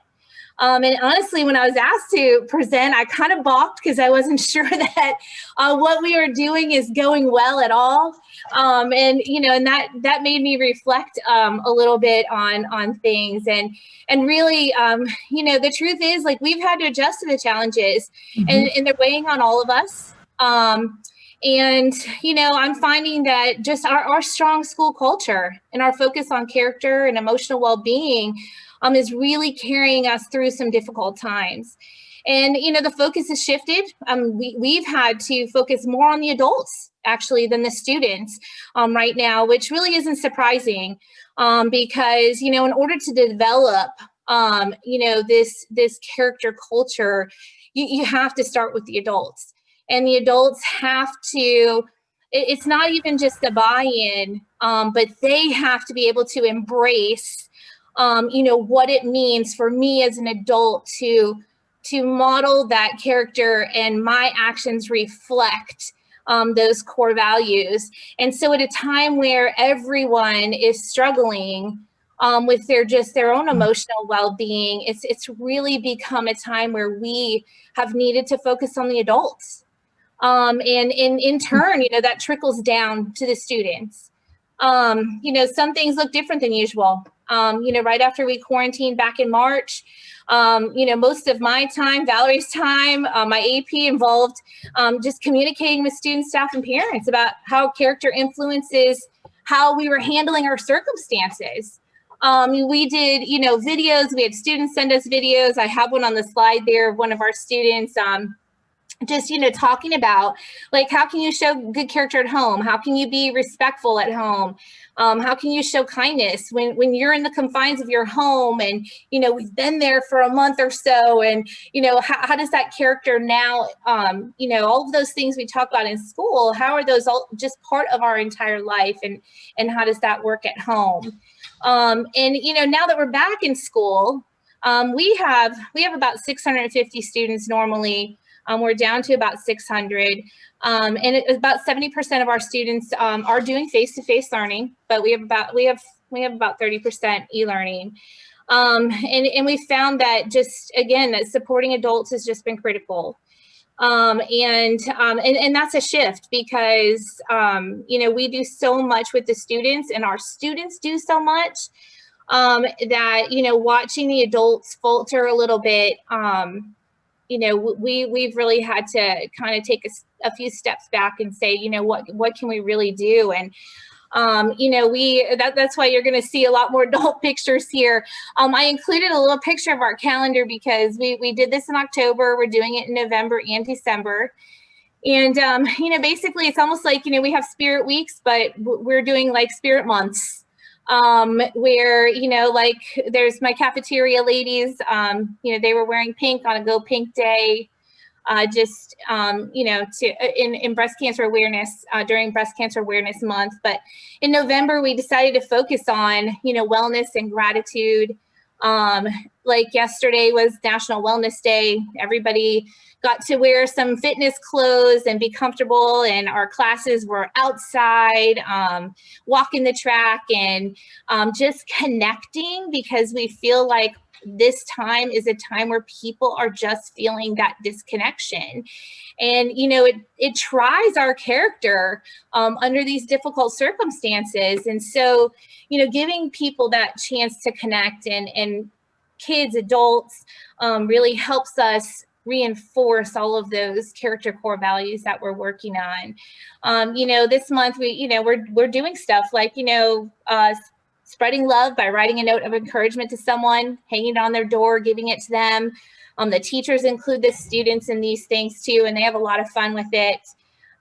S8: And honestly, when I was asked to present, I kind of balked because I wasn't sure that what we were doing is going well at all. And you know, and that made me reflect a little bit on things. And really, you know, the truth is, like, we've had to adjust to the challenges, and they're weighing on all of us. And you know, I'm finding that just our strong school culture and our focus on character and emotional well-being is really carrying us through some difficult times. And, you know, the focus has shifted. We've had to focus more on the adults, actually, than the students right now, which really isn't surprising because, you know, in order to develop, you know, this character culture, you have to start with the adults. And the adults have to, it's not even just a buy-in, but they have to be able to embrace you know, what it means for me as an adult to model that character and my actions reflect those core values. And so at a time where everyone is struggling with their own emotional well-being, it's really become a time where we have needed to focus on the adults. And in turn, you know, that trickles down to the students. You know, some things look different than usual. You know, right after we quarantined back in March, you know, most of my time, Valerie's time, my AP involved just communicating with students, staff, and parents about how character influences how we were handling our circumstances. We did, you know, videos. We had students send us videos. I have one on the slide there of one of our students. Just, you know, talking about, like, how can you show good character at home? How can you be respectful at home? How can you show kindness when you're in the confines of your home and, you know, we've been there for a month or so, and, you know, how does that character now, you know, all of those things we talk about in school, how are those all just part of our entire life, and how does that work at home? And, you know, now that we're back in school, we have about 650 students normally. We're down to about 600, and about 70% of our students are doing face-to-face learning, but we have about 30% e-learning, and we found that just, again, that supporting adults has just been critical, and that's a shift because you know, we do so much with the students, and our students do so much that, you know, watching the adults falter a little bit. You know, we've really had to kind of take a few steps back and say, you know, what can we really do? And, you know, that's why you're going to see a lot more adult pictures here. I included a little picture of our calendar because we did this in October. We're doing it in November and December. And, you know, basically it's almost like, you know, we have spirit weeks, but we're doing like spirit months. Where, you know, like, there's my cafeteria ladies, you know, they were wearing pink on a Go Pink Day, just, you know, in breast cancer awareness, during Breast Cancer Awareness Month. But in November, we decided to focus on, you know, wellness and gratitude. Like yesterday was National Wellness Day. Everybody got to wear some fitness clothes and be comfortable, and our classes were outside, walking the track, and just connecting, because we feel like this time is a time where people are just feeling that disconnection. And, you know, it tries our character under these difficult circumstances. And so, you know, giving people that chance to connect, and kids, adults, really helps us reinforce all of those character core values that we're working on. You know, this month we're doing stuff like, you know, spreading love by writing a note of encouragement to someone, hanging it on their door, giving it to them. The teachers include the students in these things too, and they have a lot of fun with it.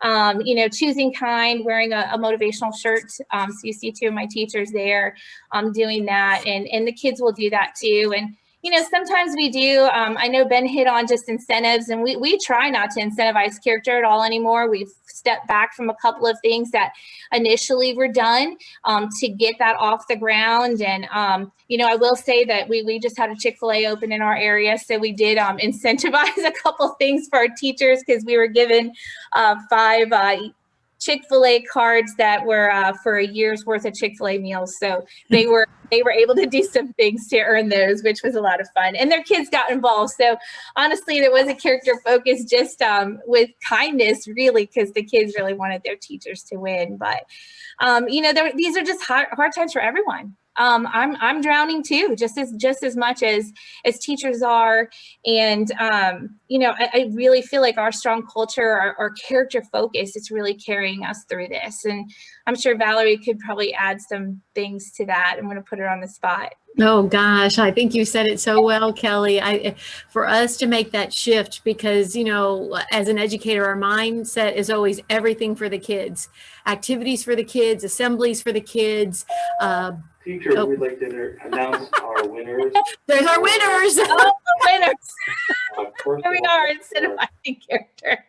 S8: You know, choosing kind, wearing a motivational shirt. So you see two of my teachers there doing that, and the kids will do that too. And you know, sometimes we do, I know Ben hit on just incentives, and we try not to incentivize character at all anymore. We've stepped back from a couple of things that initially were done to get that off the ground. And, you know, I will say that we just had a Chick-fil-A open in our area. So we did incentivize a couple things for our teachers, because we were given 5 Chick-fil-A cards that were for a year's worth of Chick-fil-A meals. So they were able to do some things to earn those, which was a lot of fun. And their kids got involved. So honestly, there was a character focus just with kindness, really, because the kids really wanted their teachers to win. But you know, these are just hard times for everyone. I'm drowning too, just as much as teachers are. And, you know, I really feel like our strong culture, our character focus, is really carrying us through this. And I'm sure Valerie could probably add some things to that. I'm going to put her on the spot.
S9: Oh gosh, I think you said it so well, Kelly. For us to make that shift, because, you know, as an educator, our mindset is always everything for the kids, activities for the kids, assemblies for the kids.
S10: Teacher, we'd like to announce our winners.
S9: There's our winners.
S8: Oh, the winners.
S10: First
S8: Here we
S10: of all,
S8: are, incentivizing character.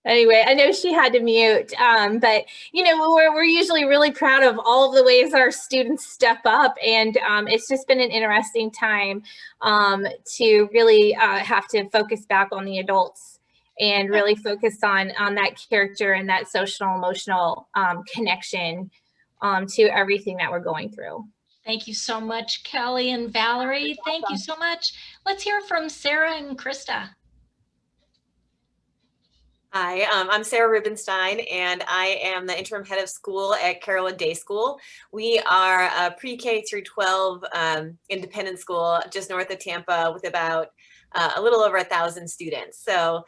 S8: Anyway, I know she had to mute, but you know, we're usually really proud of all of the ways our students step up, and it's just been an interesting time to really have to focus back on the adults and really focus on that character and that social emotional connection to everything that we're going through.
S1: Thank you so much, Kelly and Valerie. Thank you so much. Let's hear from Sarah and Krista.
S11: Hi, I'm Sarah Rubenstein, and I am the interim head of school at Carolyn Day School. We are a pre-K through 12 independent school just north of Tampa with about a little over 1,000 students. So,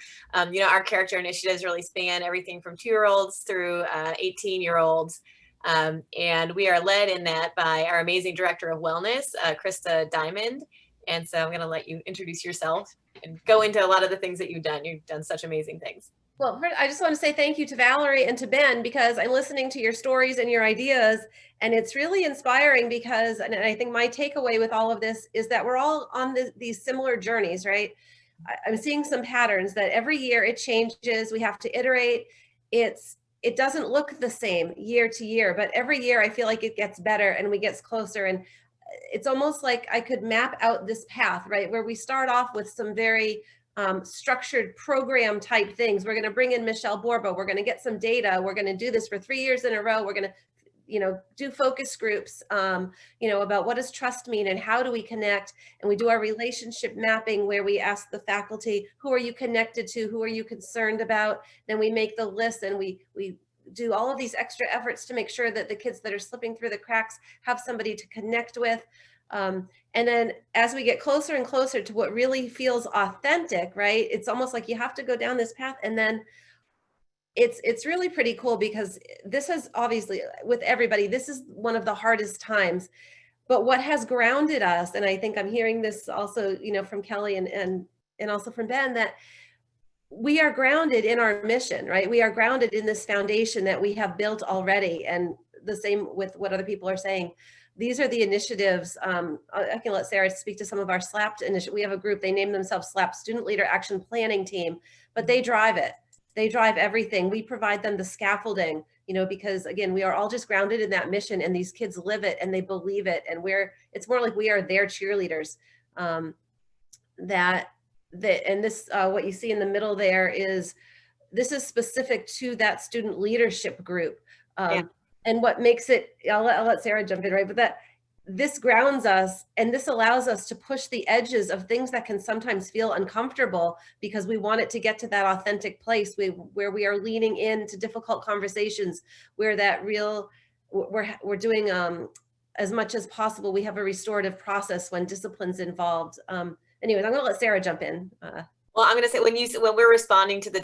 S11: you know, our character initiatives really span everything from 2-year-olds through 18-year-olds. And we are led in that by our amazing director of wellness, Krista Diamond. And so I'm going to let you introduce yourself and go into a lot of the things that you've done. You've done such amazing things.
S12: Well, I just want to say thank you to Valerie and to Ben, because I'm listening to your stories and your ideas, and it's really inspiring, because, and I think my takeaway with all of this is that we're all on these similar journeys, right? I'm seeing some patterns that every year it changes. We have to iterate. It doesn't look the same year to year, but every year I feel like it gets better and we get closer. And it's almost like I could map out this path, right? Where we start off with some very structured program type things. We're going to bring in Michelle Borba. We're going to get some data. We're going to do this for 3 years in a row. We're going to, you know, do focus groups, you know, about what does trust mean and how do we connect? And we do our relationship mapping, where we ask the faculty, who are you connected to? Who are you concerned about? Then we make the list, and we do all of these extra efforts to make sure that the kids that are slipping through the cracks have somebody to connect with. And then as we get closer and closer to what really feels authentic, right? It's almost like you have to go down this path, and then it's really pretty cool, because this is obviously, with everybody, this is one of the hardest times. But what has grounded us, and I think I'm hearing this also, you know, from Kelly and also from Ben, that we are grounded in our mission, right? We are grounded in this foundation that we have built already, and the same with what other people are saying. These are the initiatives. I can let Sarah speak to some of our SLAP initiatives. We have a group, they name themselves SLAP, Student Leader Action Planning Team, but they drive it. They drive everything. We provide them the scaffolding, you know, because again, we are all just grounded in that mission, and these kids live it and they believe it. And it's more like we are their cheerleaders. And this, what you see in the middle there this is specific to that student leadership group. Yeah. And what makes it, I'll let Sarah jump in, right? But this grounds us, and this allows us to push the edges of things that can sometimes feel uncomfortable, because we want it to get to that authentic place where we are leaning into difficult conversations, where that we're doing as much as possible. We have a restorative process when discipline's involved. Anyways, I'm gonna let Sarah jump in.
S11: Well, I'm going to say, when we're responding to the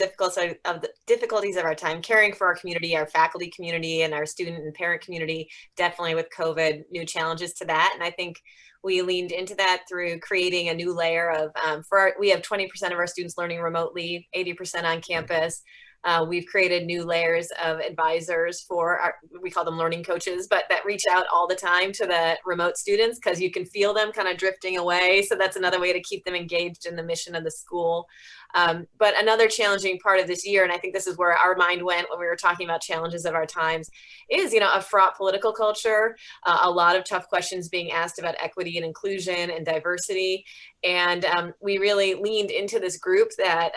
S11: difficulties of our time, caring for our community, our faculty community, and our student and parent community, definitely with COVID, new challenges to that. And I think we leaned into that through creating a new layer of, we have 20% of our students learning remotely, 80% on campus. We've created new layers of advisors for we call them learning coaches, but that reach out all the time to the remote students because you can feel them kind of drifting away. So that's another way to keep them engaged in the mission of the school. But another challenging part of this year, and I think this is where our mind went when we were talking about challenges of our times, is, a fraught political culture, a lot of tough questions being asked about equity and inclusion and diversity. And we really leaned into this group that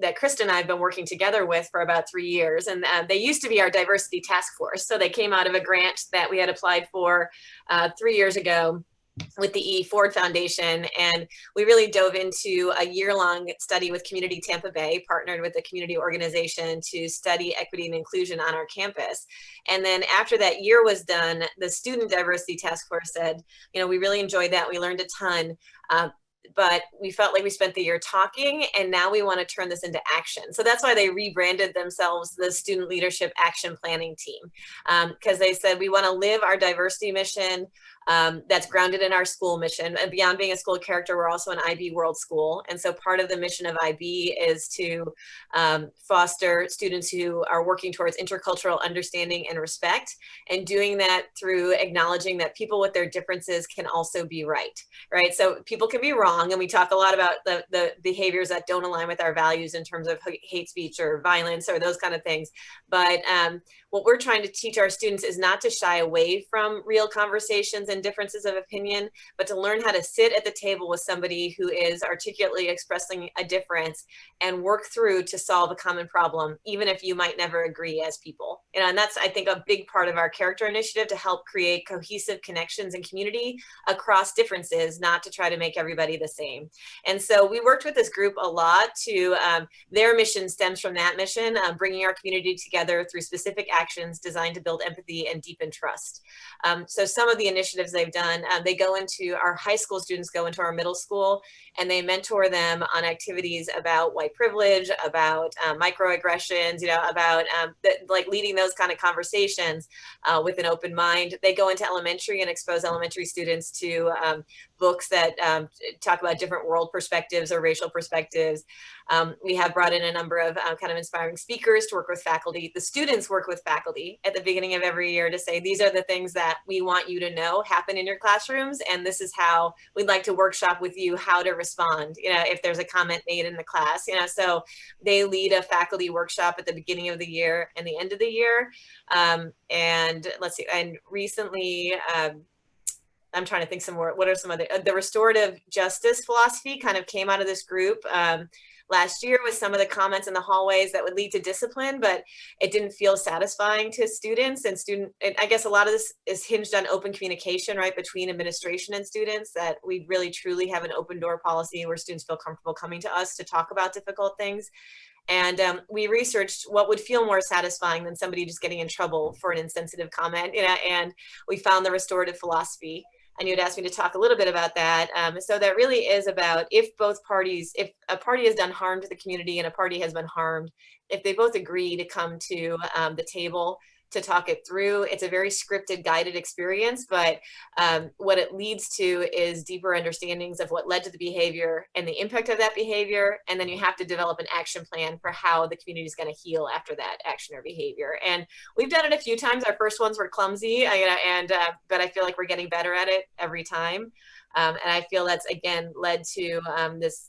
S11: Krista and I have been working together with for about 3 years. And they used to be our diversity task force. So they came out of a grant that we had applied for 3 years ago with the E. Ford Foundation. And we really dove into a year-long study with Community Tampa Bay, partnered with a community organization to study equity and inclusion on our campus. And then after that year was done, the Student Diversity Task Force said, we really enjoyed that. We learned a ton. But we felt like we spent the year talking, and now we want to turn this into action. So that's why they rebranded themselves the Student Leadership Action Planning Team, because they said we want to live our diversity mission that's grounded in our school mission. And beyond being a school character, we're also an IB World School. And so part of the mission of IB is to foster students who are working towards intercultural understanding and respect, and doing that through acknowledging that people with their differences can also be right? So people can be wrong, and we talk a lot about the behaviors that don't align with our values in terms of hate speech or violence or those kind of things. But what we're trying to teach our students is not to shy away from real conversations and differences of opinion, but to learn how to sit at the table with somebody who is articulately expressing a difference and work through to solve a common problem, even if you might never agree as people. And that's, I think, a big part of our character initiative, to help create cohesive connections and community across differences, not to try to make everybody the same. And so we worked with this group a lot to, their mission stems from that mission, bringing our community together through specific actions designed to build empathy and deepen trust. So some of the initiatives they've done, they go into, our high school students go into our middle school, and they mentor them on activities about white privilege, about microaggressions, about like leading those kind of conversations with an open mind. They go into elementary and expose elementary students to books that talk about different world perspectives or racial perspectives. We have brought in a number of kind of inspiring speakers to work with faculty. The students work with faculty at the beginning of every year to say, these are the things that we want you to know happen in your classrooms, and this is how we'd like to workshop with you how to respond, if there's a comment made in the class. So they lead a faculty workshop at the beginning of the year and the end of the year. And let's see, and recently, I'm trying to think some more, what are some other, the restorative justice philosophy kind of came out of this group last year with some of the comments in the hallways that would lead to discipline, but it didn't feel satisfying to students and I guess a lot of this is hinged on open communication, right, between administration and students, that we really truly have an open door policy where students feel comfortable coming to us to talk about difficult things. And we researched what would feel more satisfying than somebody just getting in trouble for an insensitive comment, and we found the restorative philosophy. And you had asked me to talk a little bit about that. So that really is about, if a party has done harm to the community and a party has been harmed, if they both agree to come to the table to talk it through, it's a very scripted, guided experience, but what it leads to is deeper understandings of what led to the behavior and the impact of that behavior. And then you have to develop an action plan for how the community is going to heal after that action or behavior. And we've done it a few times. Our first ones were clumsy, but I feel like we're getting better at it every time. And I feel that's, again, led to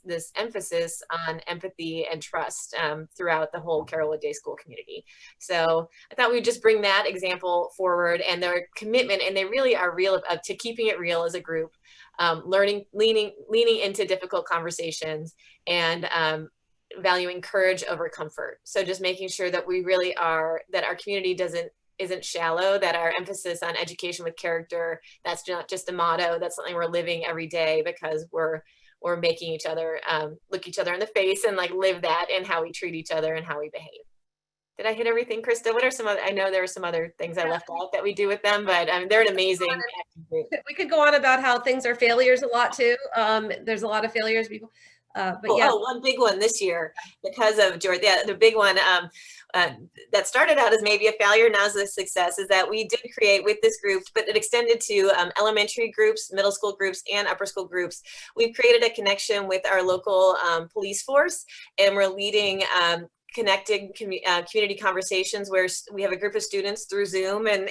S11: this emphasis on empathy and trust throughout the whole Carrollwood Day School community. So I thought we would just bring that example forward, and their commitment, and they really are real to keeping it real as a group, leaning into difficult conversations, and valuing courage over comfort. So just making sure that we really are, that our community isn't shallow, that our emphasis on education with character, that's not just a motto, that's something we're living every day, because we're making each other look each other in the face and like live that in how we treat each other and how we behave. Did I hit everything, Krista? What are some other, I know there are some other things I left out that we do with them, but they're an amazing active group.
S12: We could go on about how things are failures a lot too. There's a lot of failures people.
S11: One big one this year because of George. Yeah, the big one that started out as maybe a failure, now is a success, is that we did create with this group, but it extended to elementary groups, middle school groups, and upper school groups. We've created a connection with our local police force, and we're leading connecting community conversations where we have a group of students through Zoom and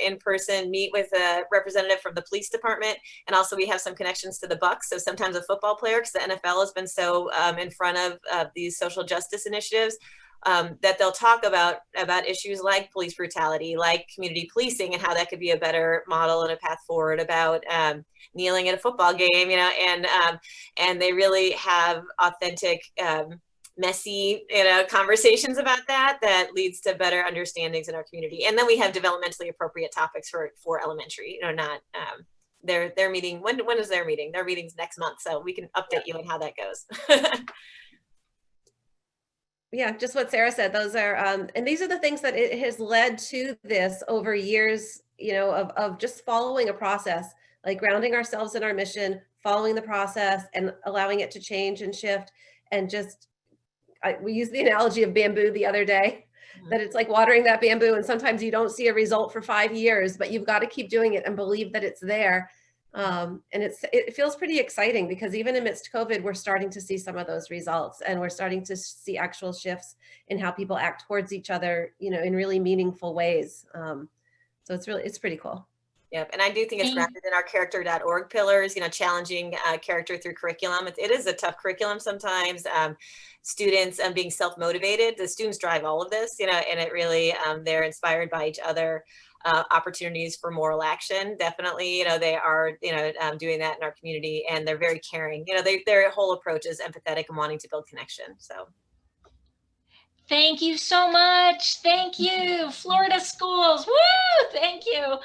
S11: in person meet with a representative from the police department. And also we have some connections to the Bucks. So sometimes a football player, because the NFL has been so in front of these social justice initiatives, that they'll talk about issues like police brutality, like community policing, and how that could be a better model and a path forward, about kneeling at a football game, you know, and they really have authentic, messy, you know, conversations about that leads to better understandings in our community. And then we have developmentally appropriate topics for elementary, you know, not their meeting. When is their meeting? Their meeting's next month, so we can update you on how that goes.
S12: Yeah, just what Sarah said. Those are, and these are the things that it has led to this over years, you know, of just following a process, like grounding ourselves in our mission, following the process and allowing it to change and shift. And just, we used the analogy of bamboo the other day, that it's like watering that bamboo, and sometimes you don't see a result for 5 years, but you've got to keep doing it and believe that it's there. And it feels pretty exciting, because even amidst COVID, we're starting to see some of those results, and we're starting to see actual shifts in how people act towards each other, you know, in really meaningful ways. So it's pretty cool.
S11: Yep, and I do think it's grounded in our character.org pillars, you know, challenging character through curriculum. It is a tough curriculum sometimes. Students being self-motivated, the students drive all of this, you know, and it really, they're inspired by each other. Opportunities for moral action, definitely, you know, they are, you know, doing that in our community, and they're very caring. You know, their whole approach is empathetic and wanting to build connection. So.
S1: Thank you so much. Thank you, Florida schools. Woo! Thank you.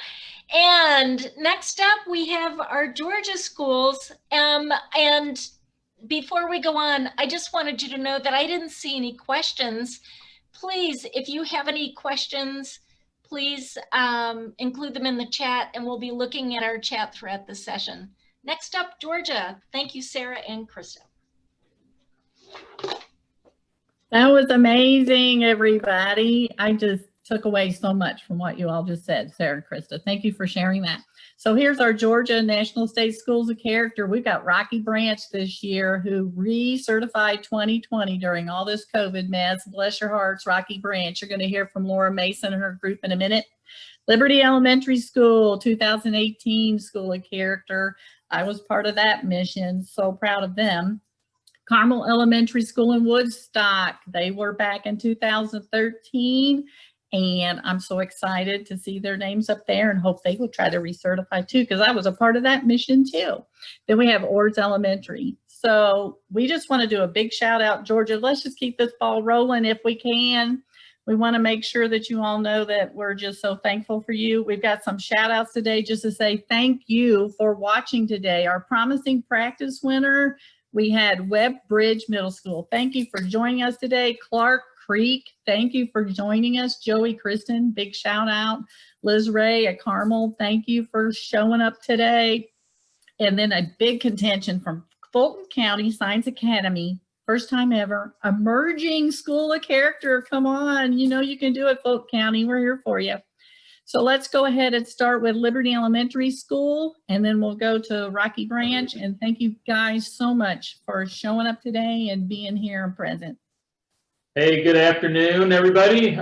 S1: And next up, we have our Georgia schools. And before we go on, I just wanted you to know that I didn't see any questions. Please, if you have any questions, please include them in the chat, and we'll be looking at our chat throughout the session. Next up, Georgia. Thank you, Sarah and Krista.
S6: That was amazing, everybody. I just took away so much from what you all just said, Sarah and Krista. Thank you for sharing that. So here's our Georgia National State Schools of Character. We've got Rocky Branch this year, who recertified 2020 during all this COVID mess. Bless your hearts, Rocky Branch. You're going to hear from Laura Mason and her group in a minute. Liberty Elementary School, 2018 School of Character. I was part of that mission. So proud of them. Carmel Elementary School in Woodstock. They were back in 2013. And I'm so excited to see their names up there, and hope they will try to recertify too, because I was a part of that mission too. Then we have Ords Elementary. So we just want to do a big shout out, Georgia. Let's just keep this ball rolling if we can. We want to make sure that you all know that we're just so thankful for you. We've got some shout outs today just to say thank you for watching today. Our promising practice winner, we had Webb Bridge Middle School. Thank you for joining us today. Clark Creek, thank you for joining us. Joey Kristen, big shout out. Liz Ray at Carmel, thank you for showing up today. And then a big contention from Fulton County Science Academy, first time ever, emerging School of Character. Come on, you know you can do it, Fulton County. We're here for you. So let's go ahead and start with Liberty Elementary School, and then we'll go to Rocky Branch. And thank you guys so much for showing up today and being here and present.
S13: Hey, good afternoon, everybody.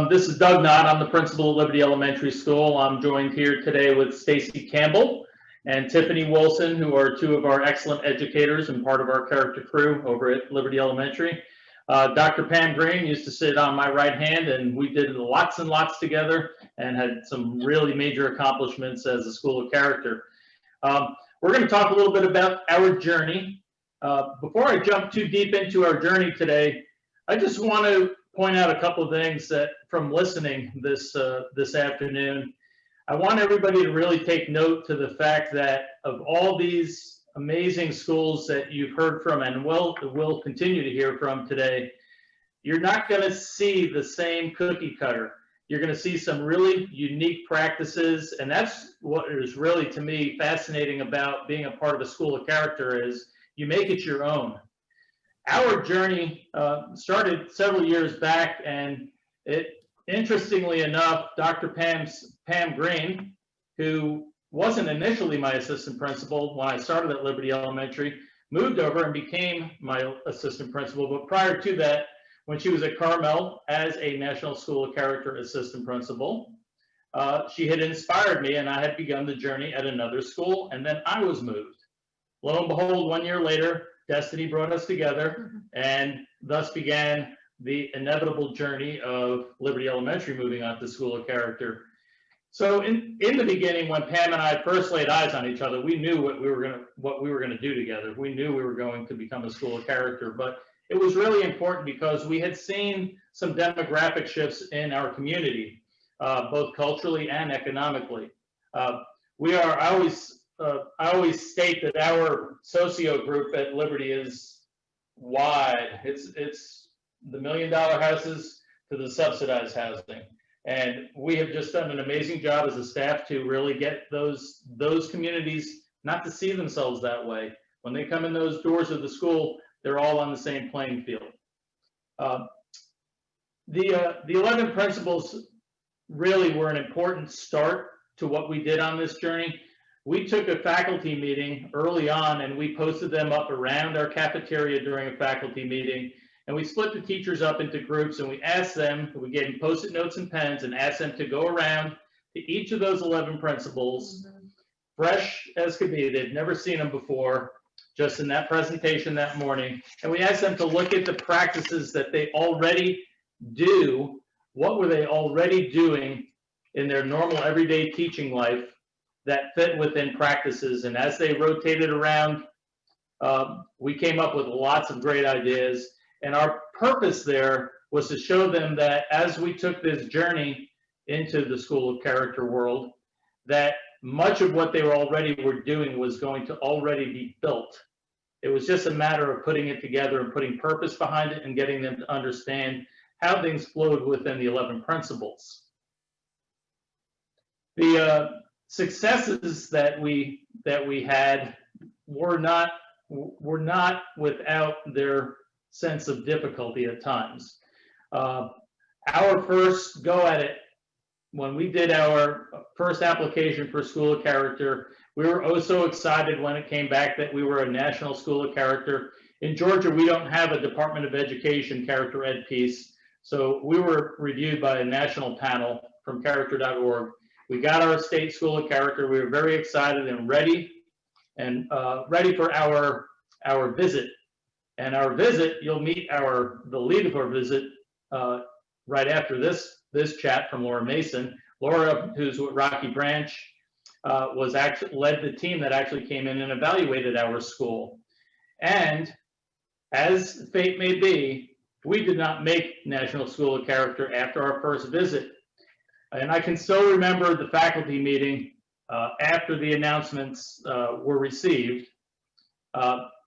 S13: This is Doug Knott. I'm the principal at Liberty Elementary School. I'm joined here today with Stacy Campbell and Tiffany Wilson, who are two of our excellent educators and part of our character crew over at Liberty Elementary. Dr. Pam Green used to sit on my right hand, and we did lots and lots together and had some really major accomplishments as a school of character. We're going to talk a little bit about our journey. Before I jump too deep into our journey today, I just want to point out a couple of things that from listening this afternoon. I want everybody to really take note to the fact that of all these amazing schools that you've heard from and will continue to hear from today, you're not going to see the same cookie cutter. You're going to see some really unique practices, and that's what is really, to me, fascinating about being a part of a school of character is you make it your own. Our journey started several years back, and interestingly enough, Dr. Pam Green, who wasn't initially my assistant principal when I started at Liberty Elementary, moved over and became my assistant principal. But prior to that, when she was at Carmel as a National School of Character assistant principal. She had inspired me, and I had begun the journey at another school, and then I was moved. Lo and behold, 1 year later, destiny brought us together, and thus began the inevitable journey of Liberty Elementary moving on to School of Character. So in the beginning, when Pam and I first laid eyes on each other, we knew what we were gonna do together. We knew we were going to become a School of Character, but it was really important because we had seen some demographic shifts in our community, both culturally and economically. I always state that our socio group at Liberty is wide. It's the $1 million houses to the subsidized housing. And we have just done an amazing job as a staff to really get those communities not to see themselves that way. When they come in those doors of the school, they're all on the same playing field. The 11 principles really were an important start to what we did on this journey. We took a faculty meeting early on and we posted them up around our cafeteria during a faculty meeting. And we split the teachers up into groups and we asked them, we gave them Post-it notes and pens and asked them to go around to each of those 11 principles, fresh as could be. They'd never seen them before, just in that presentation that morning. And we asked them to look at the practices that they already do. What were they already doing in their normal everyday teaching life that fit within practices? And as they rotated around, we came up with lots of great ideas. And our purpose there was to show them that as we took this journey into the School of Character world, that much of what they were doing was going to already be built. It was just a matter of putting it together and putting purpose behind it and getting them to understand how things flowed within the 11 principles. The successes that we had were not without their sense of difficulty at times. Our first go at it, when we did our first application for School of Character, we were oh so excited when it came back that we were a National School of Character. In Georgia, we don't have a Department of Education character ed piece, so we were reviewed by a national panel from character.org. We got our state School of Character. We were very excited and ready for our visit. And our visit, you'll meet the lead of our visit right after this chat from Laura Mason. Laura, who's with Rocky Branch, led the team that actually came in and evaluated our school. And as fate may be, we did not make National School of Character after our first visit. And I can still remember the faculty meeting after the announcements were received,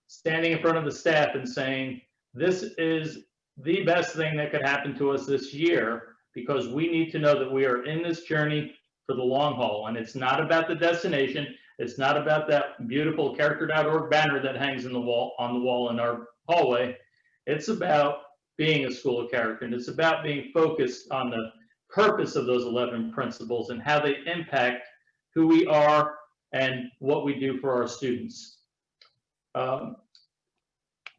S13: standing in front of the staff and saying, this is the best thing that could happen to us this year, because we need to know that we are in this journey for the long haul. And it's not about the destination. It's not about that beautiful character.org banner that hangs on the wall in our hallway. It's about being a School of Character, and it's about being focused on the purpose of those 11 principles and how they impact who we are and what we do for our students.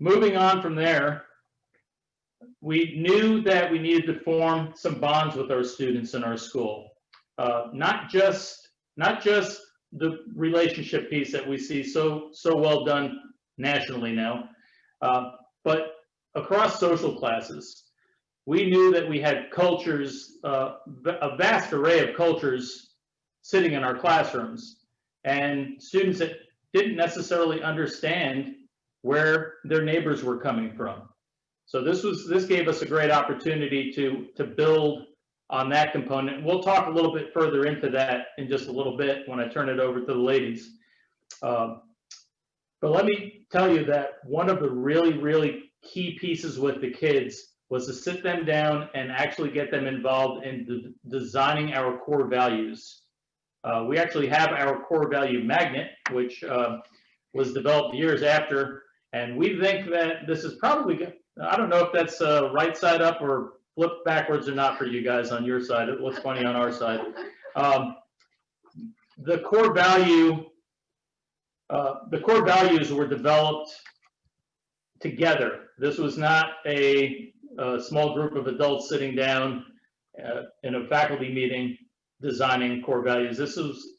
S13: Moving on from there, we knew that we needed to form some bonds with our students in our school. Not just the relationship piece that we see so well done nationally now, but across social classes. We knew that we had cultures, a vast array of cultures sitting in our classrooms, and students that didn't necessarily understand where their neighbors were coming from. So this gave us a great opportunity to build on that component. We'll talk a little bit further into that in just a little bit when I turn it over to the ladies. But let me tell you that one of the really key pieces with the kids was to sit them down and actually get them involved in designing our core values. We actually have our core value magnet, which was developed years after, and we think that this is probably, I don't know if that's right side up or flipped backwards or not for you guys on your side. It looks funny on our side. The core values were developed together. This was not a a small group of adults sitting down in a faculty meeting designing core values. This was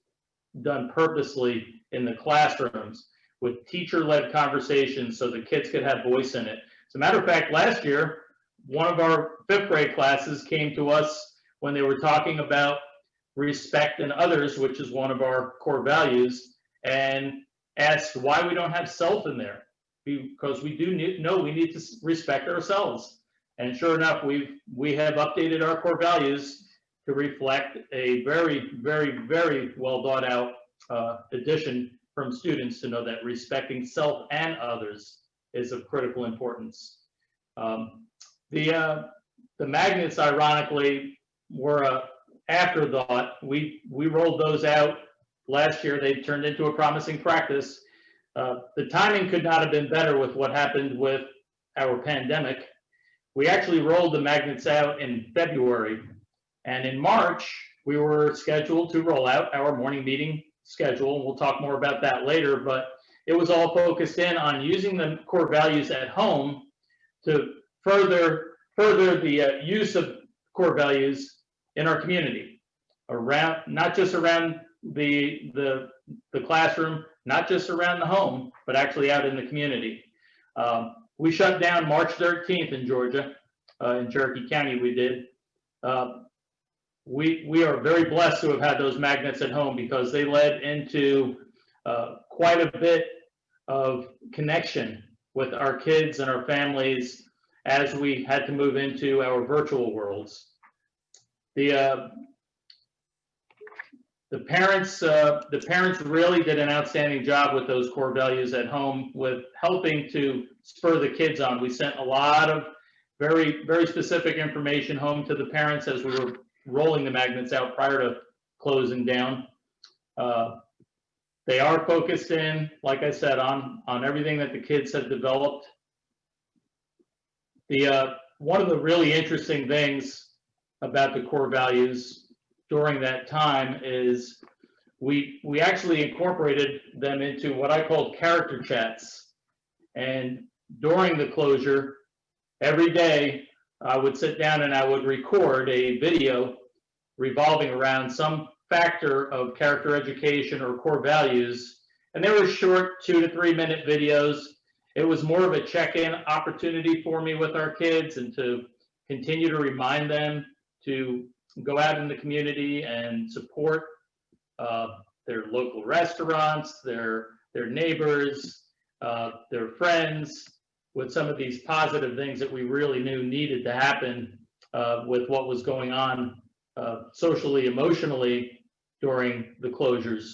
S13: done purposely in the classrooms with teacher-led conversations so the kids could have voice in it. As a matter of fact, last year, one of our 5th grade classes came to us when they were talking about respect in others, which is one of our core values, and asked why we don't have self in there, because we do know we need to respect ourselves. And sure enough, we have updated our core values to reflect a very, very, very well thought out addition from students to know that respecting self and others is of critical importance. The magnets, ironically, were a afterthought. We rolled those out last year. They turned into a promising practice. The timing could not have been better with what happened with our pandemic. We actually rolled the magnets out in February, and in March, we were scheduled to roll out our morning meeting schedule. We'll talk more about that later, but it was all focused in on using the core values at home to further the use of core values in our community, around, not just around the classroom, not just around the home, but actually out in the community. We shut down March 13th in Georgia, in Cherokee County we did. We are very blessed to have had those magnets at home because they led into quite a bit of connection with our kids and our families as we had to move into our virtual worlds. The parents really did an outstanding job with those core values at home, with helping to spur the kids on. We sent a lot of very, very specific information home to the parents as we were rolling the magnets out prior to closing down. They are focused in, like I said, on everything that the kids have developed. One of the really interesting things about the core values during that time is we actually incorporated them into what I called character chats. And during the closure, every day I would sit down and I would record a video revolving around some factor of character education or core values. And they were short 2 to 3 minute videos. It was more of a check-in opportunity for me with our kids and to continue to remind them to go out in the community and support their local restaurants, their neighbors, their friends, with some of these positive things that we really knew needed to happen with what was going on socially, emotionally during the closures.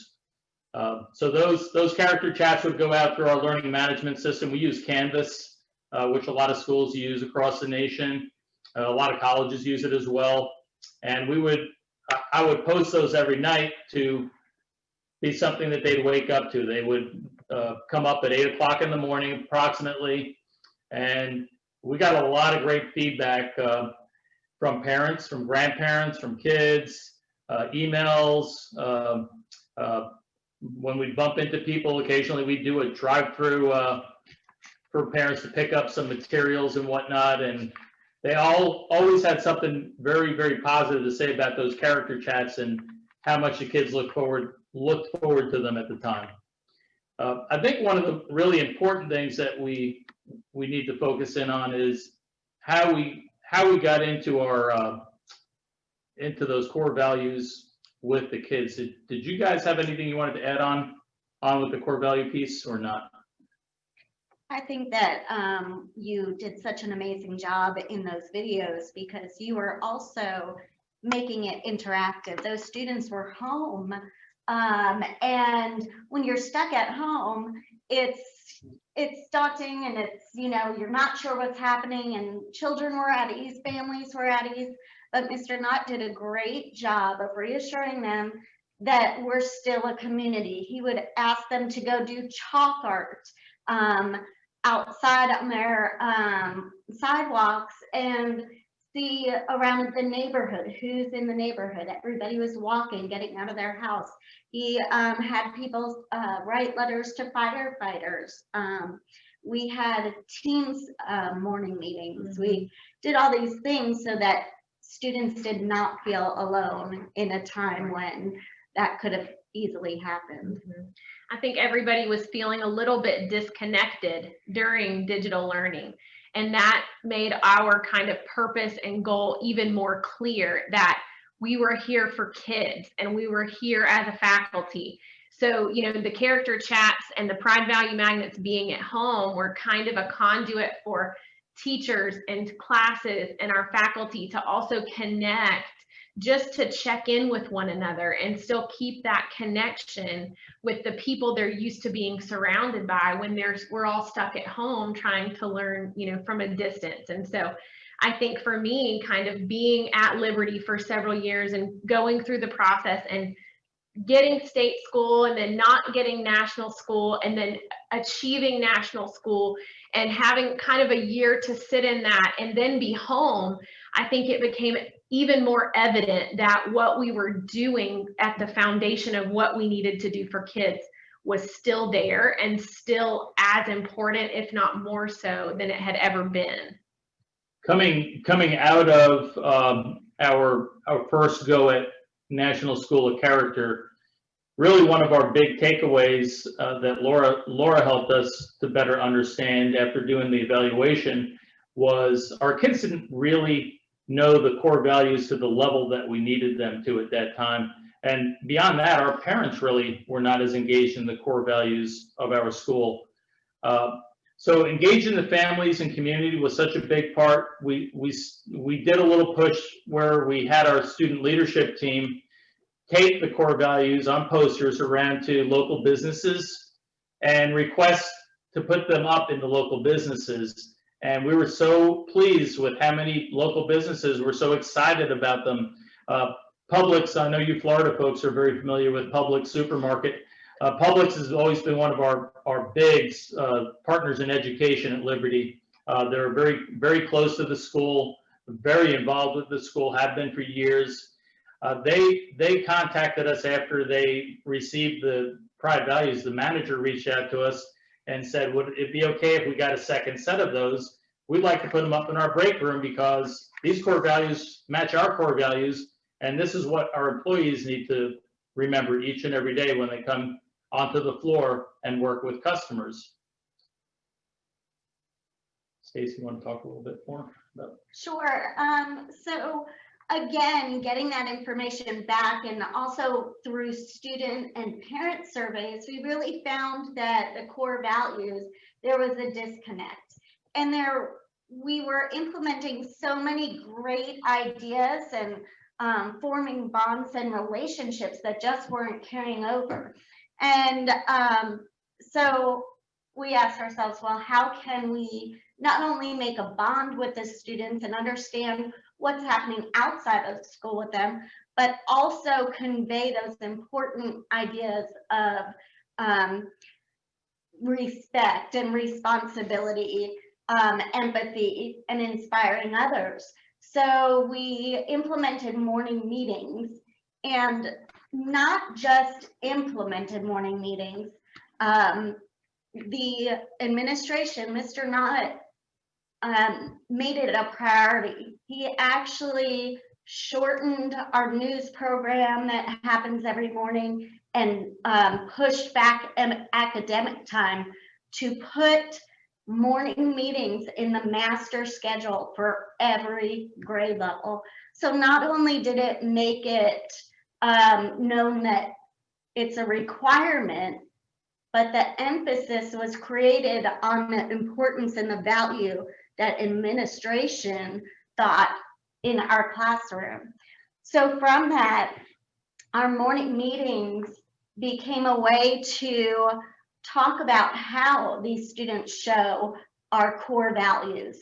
S13: So those character chats would go out through our learning management system. We use Canvas, which a lot of schools use across the nation. A lot of colleges use it as well. And I would post those every night to be something that they'd wake up to. They would come up at 8 o'clock in the morning approximately. And we got a lot of great feedback from parents, from grandparents, from kids, emails. When we bump into people, occasionally we do a drive-through for parents to pick up some materials and whatnot. And they always had something very, very positive to say about those character chats and how much the kids looked forward to them at the time. I think one of the really important things that we need to focus in on is how we got into our into those core values with the kids. Did you guys have anything you wanted to add on with the core value piece or not?
S14: I think that you did such an amazing job in those videos because you were also making it interactive. Those students were home, and when you're stuck at home, it's daunting, and it's, you know, you're not sure what's happening, and children were at ease, families were at ease, but Mr. Knott did a great job of reassuring them that we're still a community. He would ask them to go do chalk art outside on their sidewalks and see around the neighborhood, who's in the neighborhood. Everybody was walking, getting out of their house. He had people write letters to firefighters. we had Teams morning meetings. We did all these things so that students did not feel alone in a time when that could have easily happened.
S15: I think everybody was feeling a little bit disconnected during digital learning. And that made our kind of purpose and goal even more clear, that we were here for kids and we were here as a faculty. So, you know, the character chats and the Pride Value Magnets being at home were kind of a conduit for teachers and classes and our faculty to also connect, just to check in with one another and still keep that connection with the people they're used to being surrounded by when we're all stuck at home trying to learn, you know, from a distance. And so I think for me, kind of being at Liberty for several years and going through the process and getting state school and then not getting national school and then achieving national school and having kind of a year to sit in that and then be home, I think it became even more evident that what we were doing at the foundation of what we needed to do for kids was still there and still as important, if not more so, than it had ever been.
S13: Coming out of our first go at National School of Character, really one of our big takeaways that Laura helped us to better understand after doing the evaluation was our kids didn't really know the core values to the level that we needed them to at that time. And beyond that, our parents really were not as engaged in the core values of our school. So engaging the families and community was such a big part. We did a little push where we had our student leadership team take the core values on posters around to local businesses and request to put them up in the local businesses. And we were so pleased with how many local businesses were so excited about them. Publix, I know you Florida folks are very familiar with Publix supermarket. Publix has always been one of our big partners in education at Liberty. They're very, very close to the school, very involved with the school, have been for years. They contacted us after they received the Pride Values. The manager reached out to us and said, would it be okay if we got a second set of those? We'd like to put them up in our break room because these core values match our core values. And this is what our employees need to remember each and every day when they come onto the floor and work with customers. Stacy, you want to talk a little bit more about?
S14: Sure. So again, getting that information back and also through student and parent surveys, we really found that the core values, there was a disconnect. And we were implementing so many great ideas and forming bonds and relationships that just weren't carrying over. And so we asked ourselves, well, how can we not only make a bond with the students and understand what's happening outside of school with them, but also convey those important ideas of respect and responsibility, empathy, and inspiring others. So we implemented morning meetings, and not just implemented morning meetings. The administration, Mr. Knott, made it a priority. He actually shortened our news program that happens every morning and pushed back academic time to put morning meetings in the master schedule for every grade level. So not only did it make it known that it's a requirement, but the emphasis was created on the importance and the value that administration thought in our classroom. So from that, our morning meetings became a way to talk about how these students show our core values,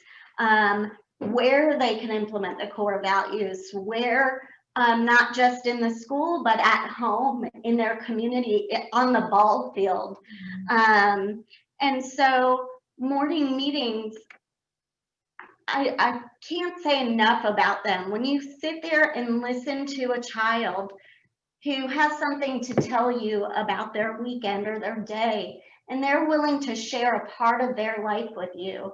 S14: where they can implement the core values, where not just in the school, but at home, in their community, on the ball field. And so morning meetings, I can't say enough about them. When you sit there and listen to a child who has something to tell you about their weekend or their day, and they're willing to share a part of their life with you,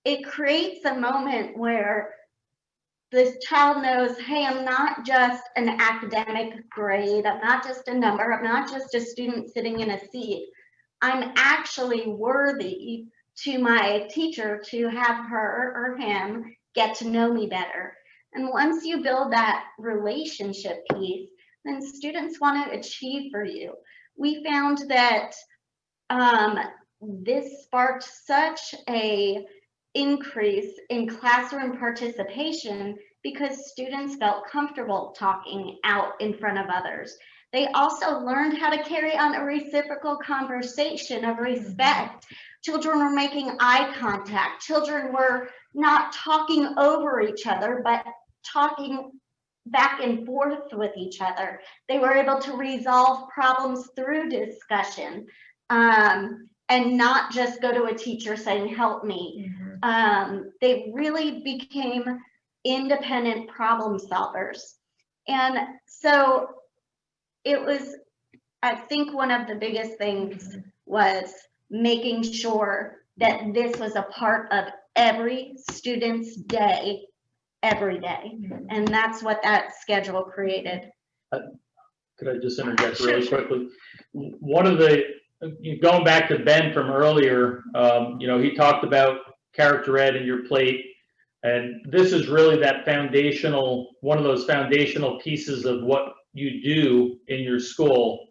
S14: it creates a moment where this child knows, hey, I'm not just an academic grade, I'm not just a number, I'm not just a student sitting in a seat. I'm actually worthy to my teacher to have her or him get to know me better. And once you build that relationship piece, then students want to achieve for you. We found that this sparked such a increase in classroom participation because students felt comfortable talking out in front of others. They also learned how to carry on a reciprocal conversation of respect. Children were making eye contact. Children were not talking over each other, but talking back and forth with each other. They were able to resolve problems through discussion, and not just go to a teacher saying, help me. They really became independent problem solvers. And so it was, I think one of the biggest things was making sure that this was a part of every student's day, every day. And that's what that schedule created.
S13: Could I just interject really quickly? One of the, going back to Ben from earlier, you know, he talked about character ed and your plate. And this is really that foundational, one of those foundational pieces of what you do in your school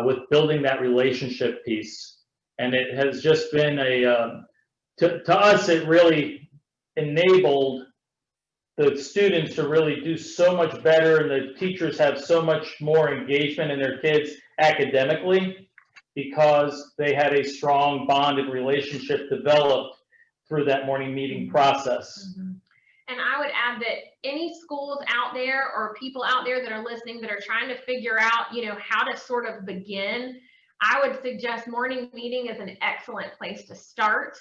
S13: with building that relationship piece. And it has just been a, to us, it really enabled the students to really do so much better, and the teachers have so much more engagement in their kids academically because they had a strong bond and relationship developed through that morning meeting process.
S15: And I would add that any schools out there or people out there that are listening that are trying to figure out, you know, how to sort of begin, I would suggest morning meeting is an excellent place to start,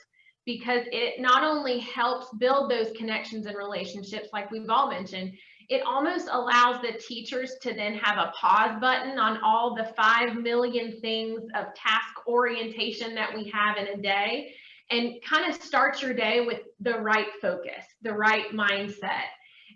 S15: because it not only helps build those connections and relationships like we've all mentioned, it almost allows the teachers to then have a pause button on all the 5 million things of task orientation that we have in a day, and kind of start your day with the right focus, the right mindset.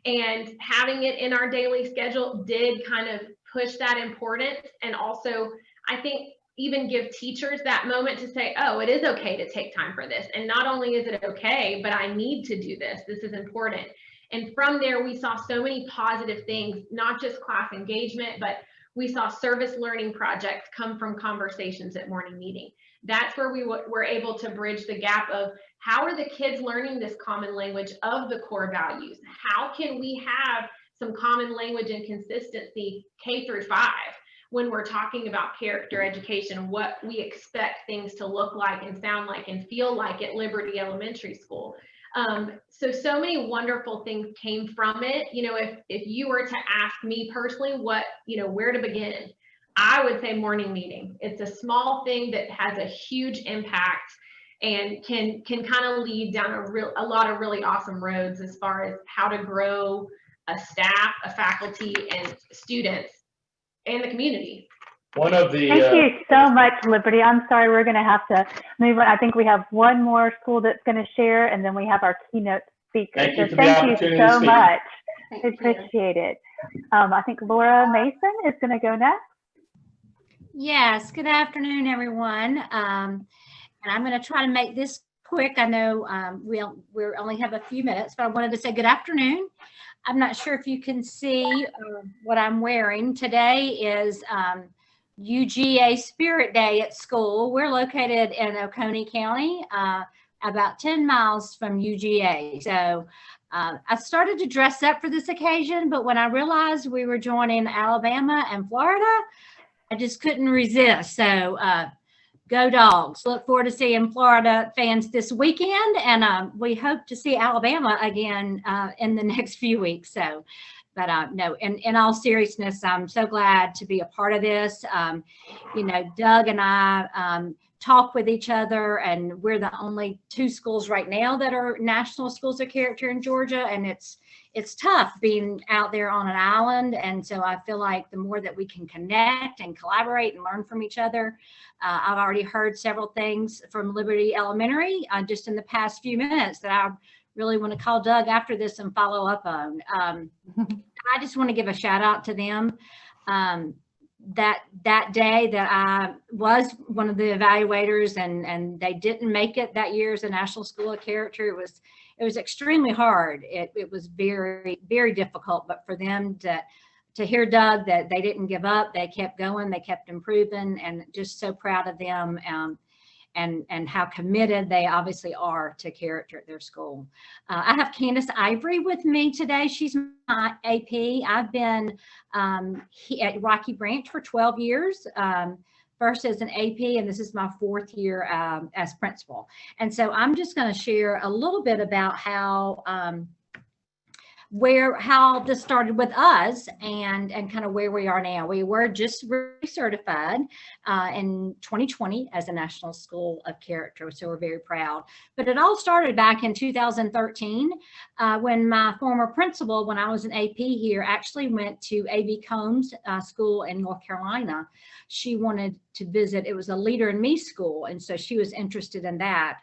S15: And having it in our daily schedule did kind of push that importance, and also I think even give teachers that moment to say, oh, it is okay to take time for this. And not only is it okay, but I need to do this. This is important. And from there, we saw so many positive things, not just class engagement, but we saw service learning projects come from conversations at morning meeting. That's where we were able to bridge the gap of how are the kids learning this common language of the core values? How can we have some common language and consistency K through 5? When we're talking about character education, what we expect things to look like and sound like and feel like at Liberty Elementary School. So many wonderful things came from it. You know, if you were to ask me personally what, you know, where to begin, I would say morning meeting. It's a small thing that has a huge impact and can kind of lead down a lot of really awesome roads as far as how to grow a staff, a faculty, and students, and the community.
S13: One of the
S4: thank you so much, Liberty. I'm sorry, we're going to have to move on. I think we have one more school that's going to share, and then we have our keynote speaker.
S13: Thank you
S4: so
S13: for
S4: thank
S13: the
S4: you
S13: opportunity
S4: so
S13: to speak.
S4: much.
S14: Thank
S4: I appreciate it. I think Laura Mason is going to go next.
S16: Yes, good afternoon, everyone. And I'm going to try to make this quick. I know we only have a few minutes, but I wanted to say good afternoon. I'm not sure if you can see what I'm wearing. Today is UGA Spirit Day at school. We're located in Oconee County, about 10 miles from UGA. So I started to dress up for this occasion, but when I realized we were joining Alabama and Florida, I just couldn't resist. So go Dogs. Look forward to seeing Florida fans this weekend, and we hope to see Alabama again in the next few weeks. So No, in all seriousness, I'm so glad to be a part of this. You know, Doug and I talk with each other, and we're the only two schools right now that are national schools of character in Georgia, and it's tough being out there on an island. And so I feel like the more that we can connect and collaborate and learn from each other. I've already heard several things from Liberty Elementary just in the past few minutes that I really want to call Doug after this and follow up on. I just want to give a shout out to them. That day that I was one of the evaluators and they didn't make it that year as a National School of Character, it was extremely hard. It was very, very difficult, but for them to hear Doug that they didn't give up, they kept going, they kept improving, and just so proud of them. And how committed they obviously are to character at their school. I have Candace Ivory with me today. She's my AP. I've been at Rocky Branch for 12 years, first as an AP, and this is my 4th year as principal. And so I'm just going to share a little bit about how this started with us and kind of where we are now. We were just recertified in 2020 as a National School of Character, so we're very proud. But it all started back in 2013 when my former principal, when I was an AP here, actually went to A.B. Combs School in North Carolina. She wanted to visit. It was a Leader in Me school, and so she was interested in that.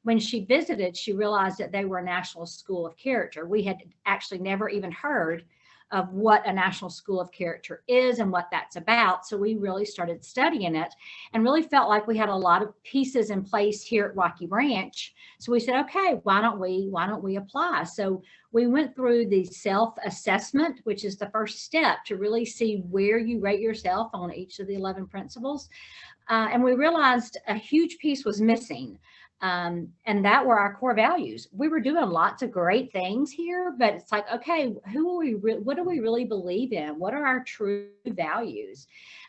S16: When she visited, she realized that they were a National School of Character. We had actually never even heard of what a National School of Character is and what that's about. So we really started studying it and really felt like we had a lot of pieces in place here at Rocky Branch. So we said, okay, why don't we apply? So we went through the self-assessment, which is the first step to really see where you rate yourself on each of the 11 principles. And we realized a huge piece was missing. And that were our core values. We were doing lots of great things here, but it's like, okay, what do we really believe in? What are our true values?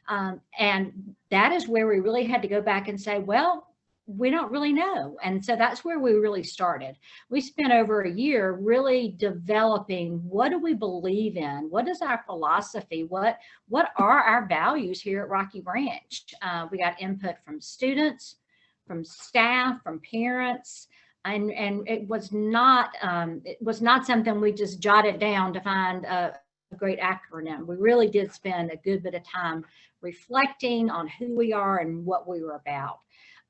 S16: And that is where we really had to go back and say, well, we don't really know. And so that's where we really started. We spent over a year really developing, what do we believe in? What is our philosophy? What are our values here at Rocky Branch? We got input from students, from staff, from parents, and it was not something we just jotted down to find a great acronym. We really did spend a good bit of time reflecting on who we are and what we were about.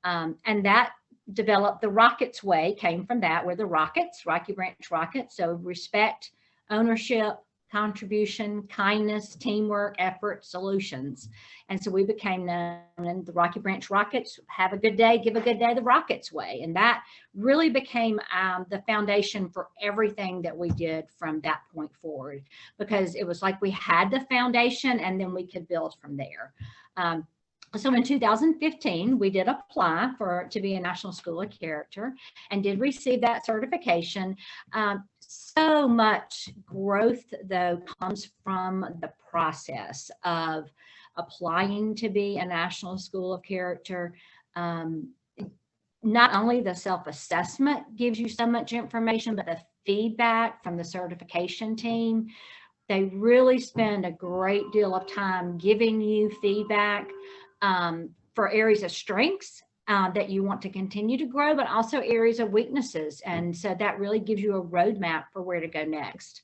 S16: And that developed the Rockets Way, came from that. We're the Rockets, Rocky Branch Rockets. So respect, ownership, contribution, kindness, teamwork, effort, solutions. And so we became known in the Rocky Branch Rockets. Have a good day, give a good day, the Rockets Way. And that really became the foundation for everything that we did from that point forward, because it was like we had the foundation and then we could build from there. So in 2015, we did apply to be a National School of Character and did receive that certification. So much growth, though, comes from the process of applying to be a National School of Character. Not only the self-assessment gives you so much information, but the feedback from the certification team. They really spend a great deal of time giving you feedback for areas of strengths that you want to continue to grow, but also areas of weaknesses. And so that really gives you a roadmap for where to go next.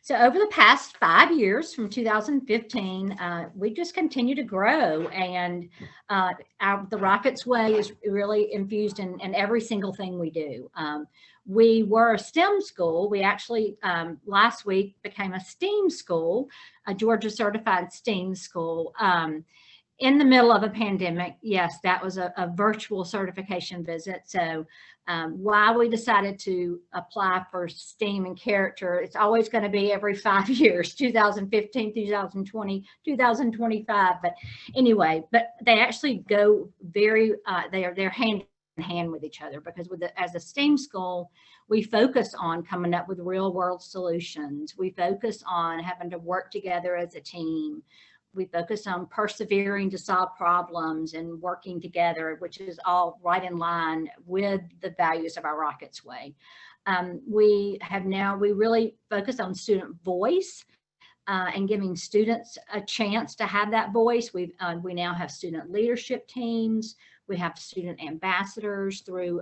S16: So over the past 5 years, from 2015, we just continue to grow, and the Rockets Way is really infused in every single thing we do. We were a STEM school. We actually last week became a STEAM school, a Georgia certified STEAM school. In the middle of a pandemic, yes, that was a virtual certification visit. So why we decided to apply for STEAM and character, it's always going to be every 5 years, 2015, 2020, 2025. But anyway, but they actually go they're hand in hand with each other, because as a STEAM school, we focus on coming up with real world solutions. We focus on having to work together as a team. We focus on persevering to solve problems and working together, which is all right in line with the values of our Rockets Way. We really focus on student voice and giving students a chance to have that voice. We now have student leadership teams. We have student ambassadors through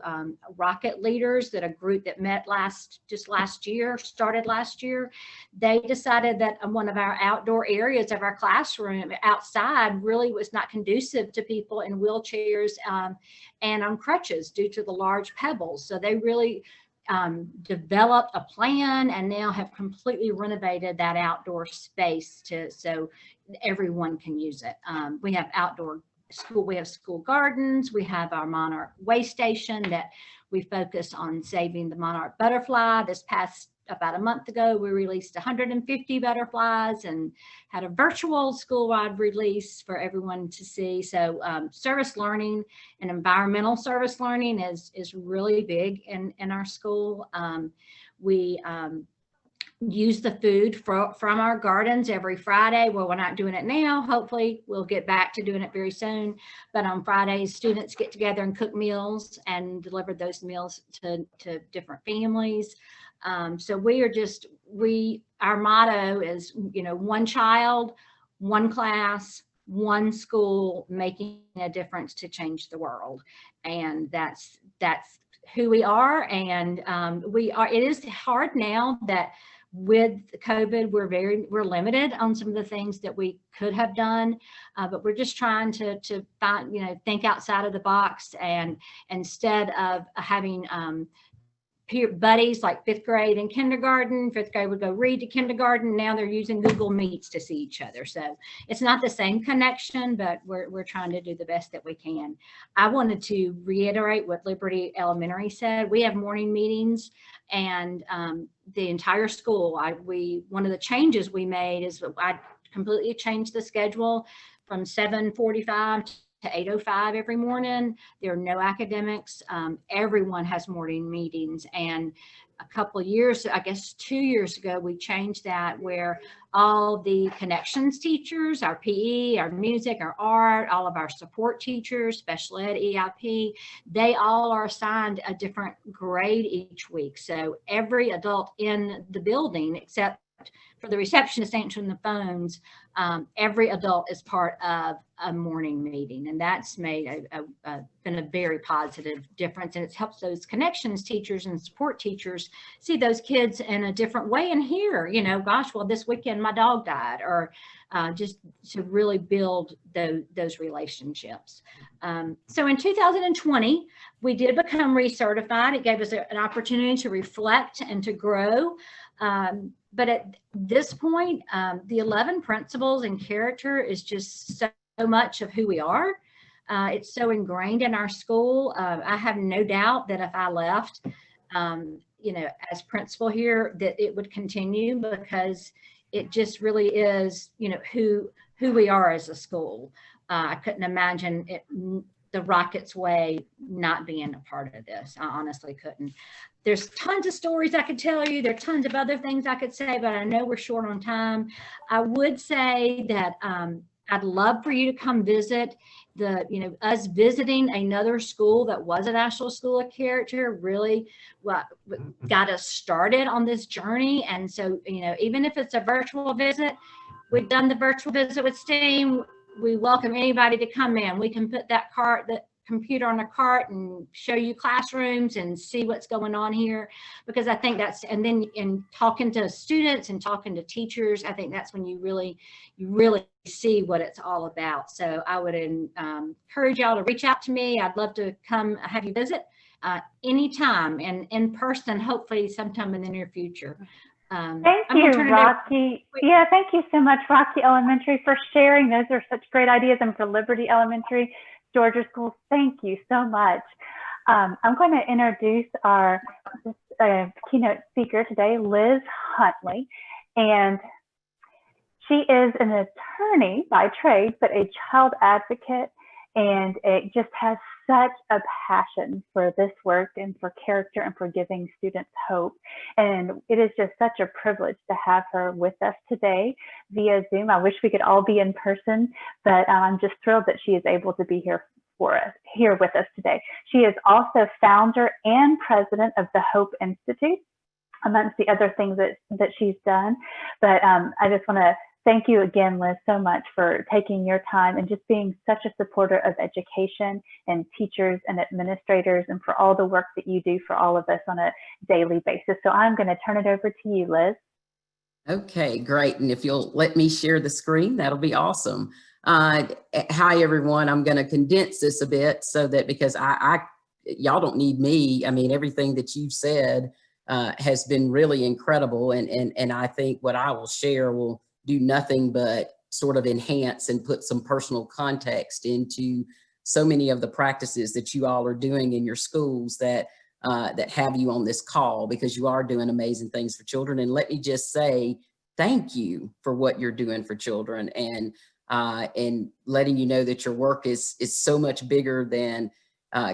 S16: Rocket Leaders, that a group that met started last year. They decided that one of our outdoor areas of our classroom outside really was not conducive to people in wheelchairs and on crutches due to the large pebbles. So they really developed a plan and now have completely renovated that outdoor space so everyone can use it. We have school gardens. We have our monarch way station that we focus on saving the monarch butterfly. This past about a month ago, we released 150 butterflies and had a virtual school-wide release for everyone to see. So service learning and environmental service learning is really big in our school. We use the food from our gardens every Friday. Well, we're not doing it now. Hopefully we'll get back to doing it very soon. But on Fridays, students get together and cook meals and deliver those meals to different families. So our motto is, one child, one class, one school, making a difference to change the world. And that's who we are. And it is hard now that with COVID, we're limited on some of the things that we could have done, but we're just trying to find, think outside of the box, and instead of having peer buddies like fifth grade and kindergarten. Fifth grade would go read to kindergarten. Now they're using Google Meets to see each other. So it's not the same connection, but we're trying to do the best that we can. I wanted to reiterate what Liberty Elementary said. We have morning meetings, and the entire school, one of the changes we made is I completely changed the schedule from 7:45 to 8:05 every morning. There are no academics. Everyone has morning meetings. And a couple of years, I guess 2 years ago, we changed that, where all the connections teachers, our PE, our music, our art, all of our support teachers, special ed, EIP, they all are assigned a different grade each week. So every adult in the building, except for the receptionist answering the phones, every adult is part of a morning meeting, and that's made been a very positive difference. And it's helped those connections teachers and support teachers see those kids in a different way and hear, gosh, well, this weekend my dog died, or just to really build those relationships. So in 2020, we did become recertified. It gave us an opportunity to reflect and to grow. But at this point, the 11 principles and character is just so much of who we are. It's so ingrained in our school. I have no doubt that if I left, as principal here, that it would continue, because it just really is, who we are as a school. I couldn't imagine the Rockets way not being a part of this. I honestly couldn't. There's tons of stories I could tell you. There are tons of other things I could say, but I know we're short on time. I would say that I'd love for you to come visit. Us visiting another school that was a National School of Character really got us started on this journey. And so, even if it's a virtual visit, we've done the virtual visit with STEAM. We welcome anybody to come in. We can put that computer on a cart and show you classrooms and see what's going on here, because I think and then in talking to students and talking to teachers, I think that's when you really see what it's all about. So I would encourage y'all to reach out to me. I'd love to come have you visit anytime, and in person, hopefully sometime in the near future.
S4: Thank you, Rocky. Yeah, thank you so much, Rocky Elementary, for sharing. Those are such great ideas, and for Liberty Elementary, Georgia Schools, thank you so much. I'm going to introduce our keynote speaker today, Liz Huntley, and she is an attorney by trade, but a child advocate, and it just has such a passion for this work and for character and for giving students hope. And it is just such a privilege to have her with us today via Zoom. I wish we could all be in person, but I'm just thrilled that she is able to be here for us here with us today. She is also founder and president of the Hope Institute, amongst the other things that she's done. But I just want to thank you again, Liz, so much for taking your time and just being such a supporter of education and teachers and administrators, and for all the work that you do for all of us on a daily basis. So I'm going to turn it over to you, Liz.
S17: Okay, great. And if you'll let me share the screen, that'll be awesome. Hi, everyone. I'm going to condense this a bit so that, because y'all don't need me. I mean, everything that you've said has been really incredible. And I think what I will share will do nothing but sort of enhance and put some personal context into so many of the practices that you all are doing in your schools that have you on this call, because you are doing amazing things for children. And let me just say thank you for what you're doing for children, and letting you know that your work is so much bigger than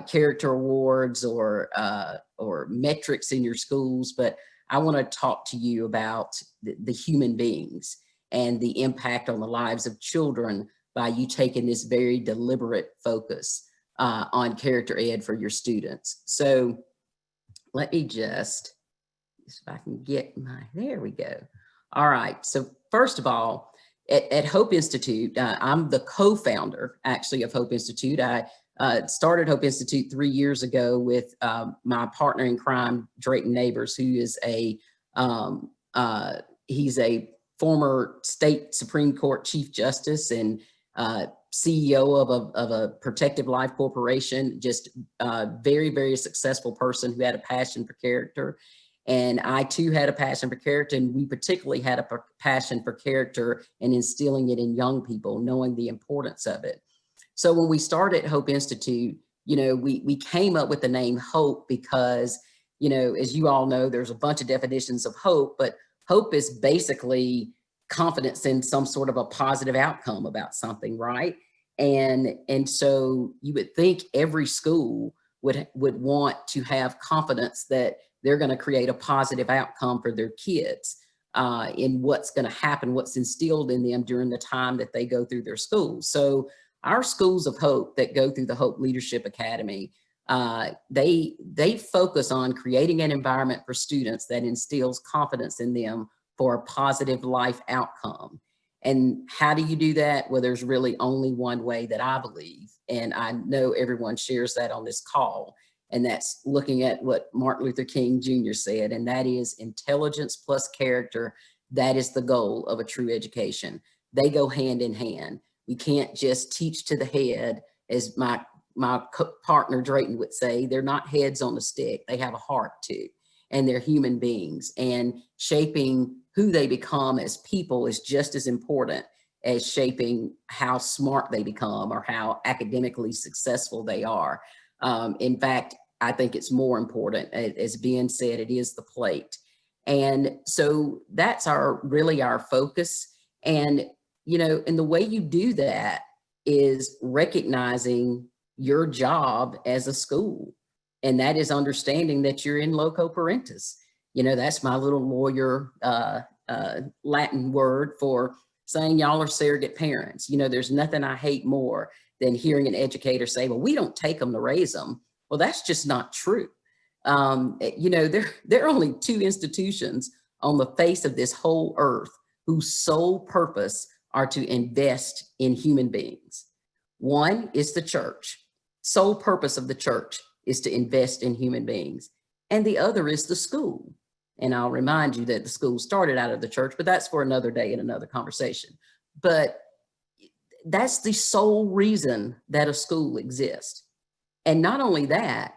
S17: character awards or metrics in your schools. But I want to talk to you about the human beings and the impact on the lives of children by you taking this very deliberate focus on character ed for your students. So let me just, if I can get there we go. All right, so first of all, at Hope Institute, I'm the co-founder actually of Hope Institute. I started Hope Institute 3 years ago with my partner in crime, Drayton Neighbors, who is he's a former state Supreme Court Chief Justice and CEO of a protective life corporation, just a very, very successful person who had a passion for character. And I too had a passion for character, and we particularly had a passion for character and instilling it in young people, knowing the importance of it. So when we started Hope Institute, you know, we came up with the name Hope because, you know, as you all know, there's a bunch of definitions of hope, but hope is basically confidence in some sort of a positive outcome about something, right? And so you would think every school would want to have confidence that they're going to create a positive outcome for their kids in what's going to happen, what's instilled in them during the time that they go through their schools. So our schools of hope that go through the Hope Leadership Academy, they focus on creating an environment for students that instills confidence in them for a positive life outcome. And how do you do that? Well, there's really only one way that I believe, and I know everyone shares that on this call, and that's looking at what Martin Luther King Jr. said, and that is intelligence plus character. That is the goal of a true education. They go hand in hand. We can't just teach to the head, as my partner Drayton would say. They're not heads on a stick. They have a heart too, and they're human beings, and shaping who they become as people is just as important as shaping how smart they become or how academically successful they are. In fact, I think it's more important. As Ben said, it is the plate. And so that's really our focus. And, you know, and the way you do that is recognizing your job as a school. And that is understanding that you're in loco parentis. You know, that's my little lawyer Latin word for saying y'all are surrogate parents. You know, there's nothing I hate more than hearing an educator say, well, we don't take them to raise them. Well, that's just not true. You know, there are only two institutions on the face of this whole earth whose sole purpose are to invest in human beings. One is the church. Sole purpose of the church is to invest in human beings. And the other is the school. And I'll remind you that the school started out of the church, but that's for another day and another conversation. But that's the sole reason that a school exists. And not only that,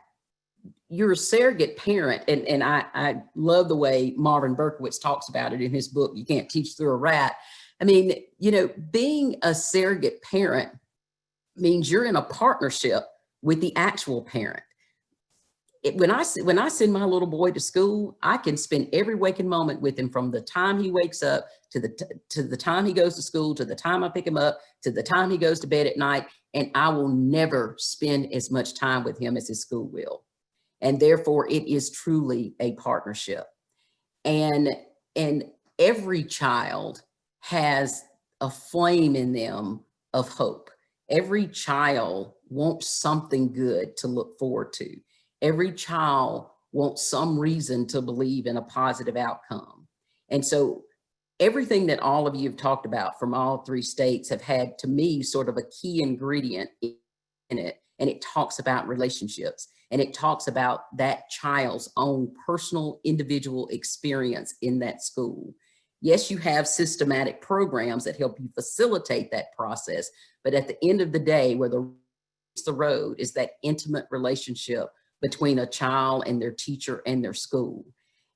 S17: you're a surrogate parent. And I love the way Marvin Berkowitz talks about it in his book, You Can't Teach Through a Rat. I mean, you know, being a surrogate parent means you're in a partnership with the actual parent. When I send my little boy to school, I can spend every waking moment with him, from the time he wakes up to the time he goes to school, to the time I pick him up, to the time he goes to bed at night. And I will never spend as much time with him as his school will. And therefore it is truly a partnership. And every child has a flame in them of hope. Every child wants something good to look forward to. Every child wants some reason to believe in a positive outcome. And so everything that all of you have talked about from all 3 states have had, to me, sort of a key ingredient in it. And it talks about relationships, and it talks about that child's own personal individual experience in that school. Yes, you have systematic programs that help you facilitate that process, but at the end of the day, where the road is that intimate relationship between a child and their teacher and their school.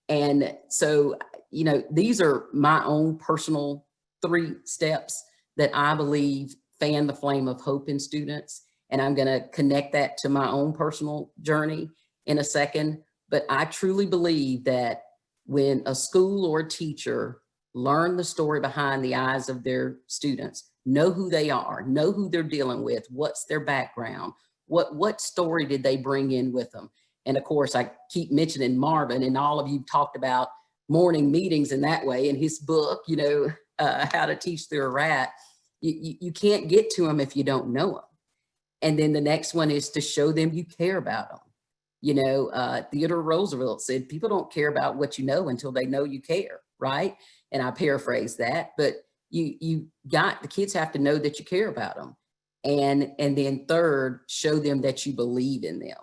S17: And so, you know, these are my own personal 3 steps that I believe fan the flame of hope in students. And I'm going to connect that to my own personal journey in a second. But I truly believe that when a school or a teacher learn the story behind the eyes of their students, know who they are, know who they're dealing with, what's their background, what story did they bring in with them. And of course, I keep mentioning Marvin, and all of you talked about morning meetings in that way in his book, you know, How to Teach Through a Rat. You can't get to them if you don't know them. And then the next one is to show them you care about them. You know, Theodore Roosevelt said, people don't care about what you know until they know you care, right? And I paraphrase that, but the kids have to know that you care about them. And then third, show them that you believe in them.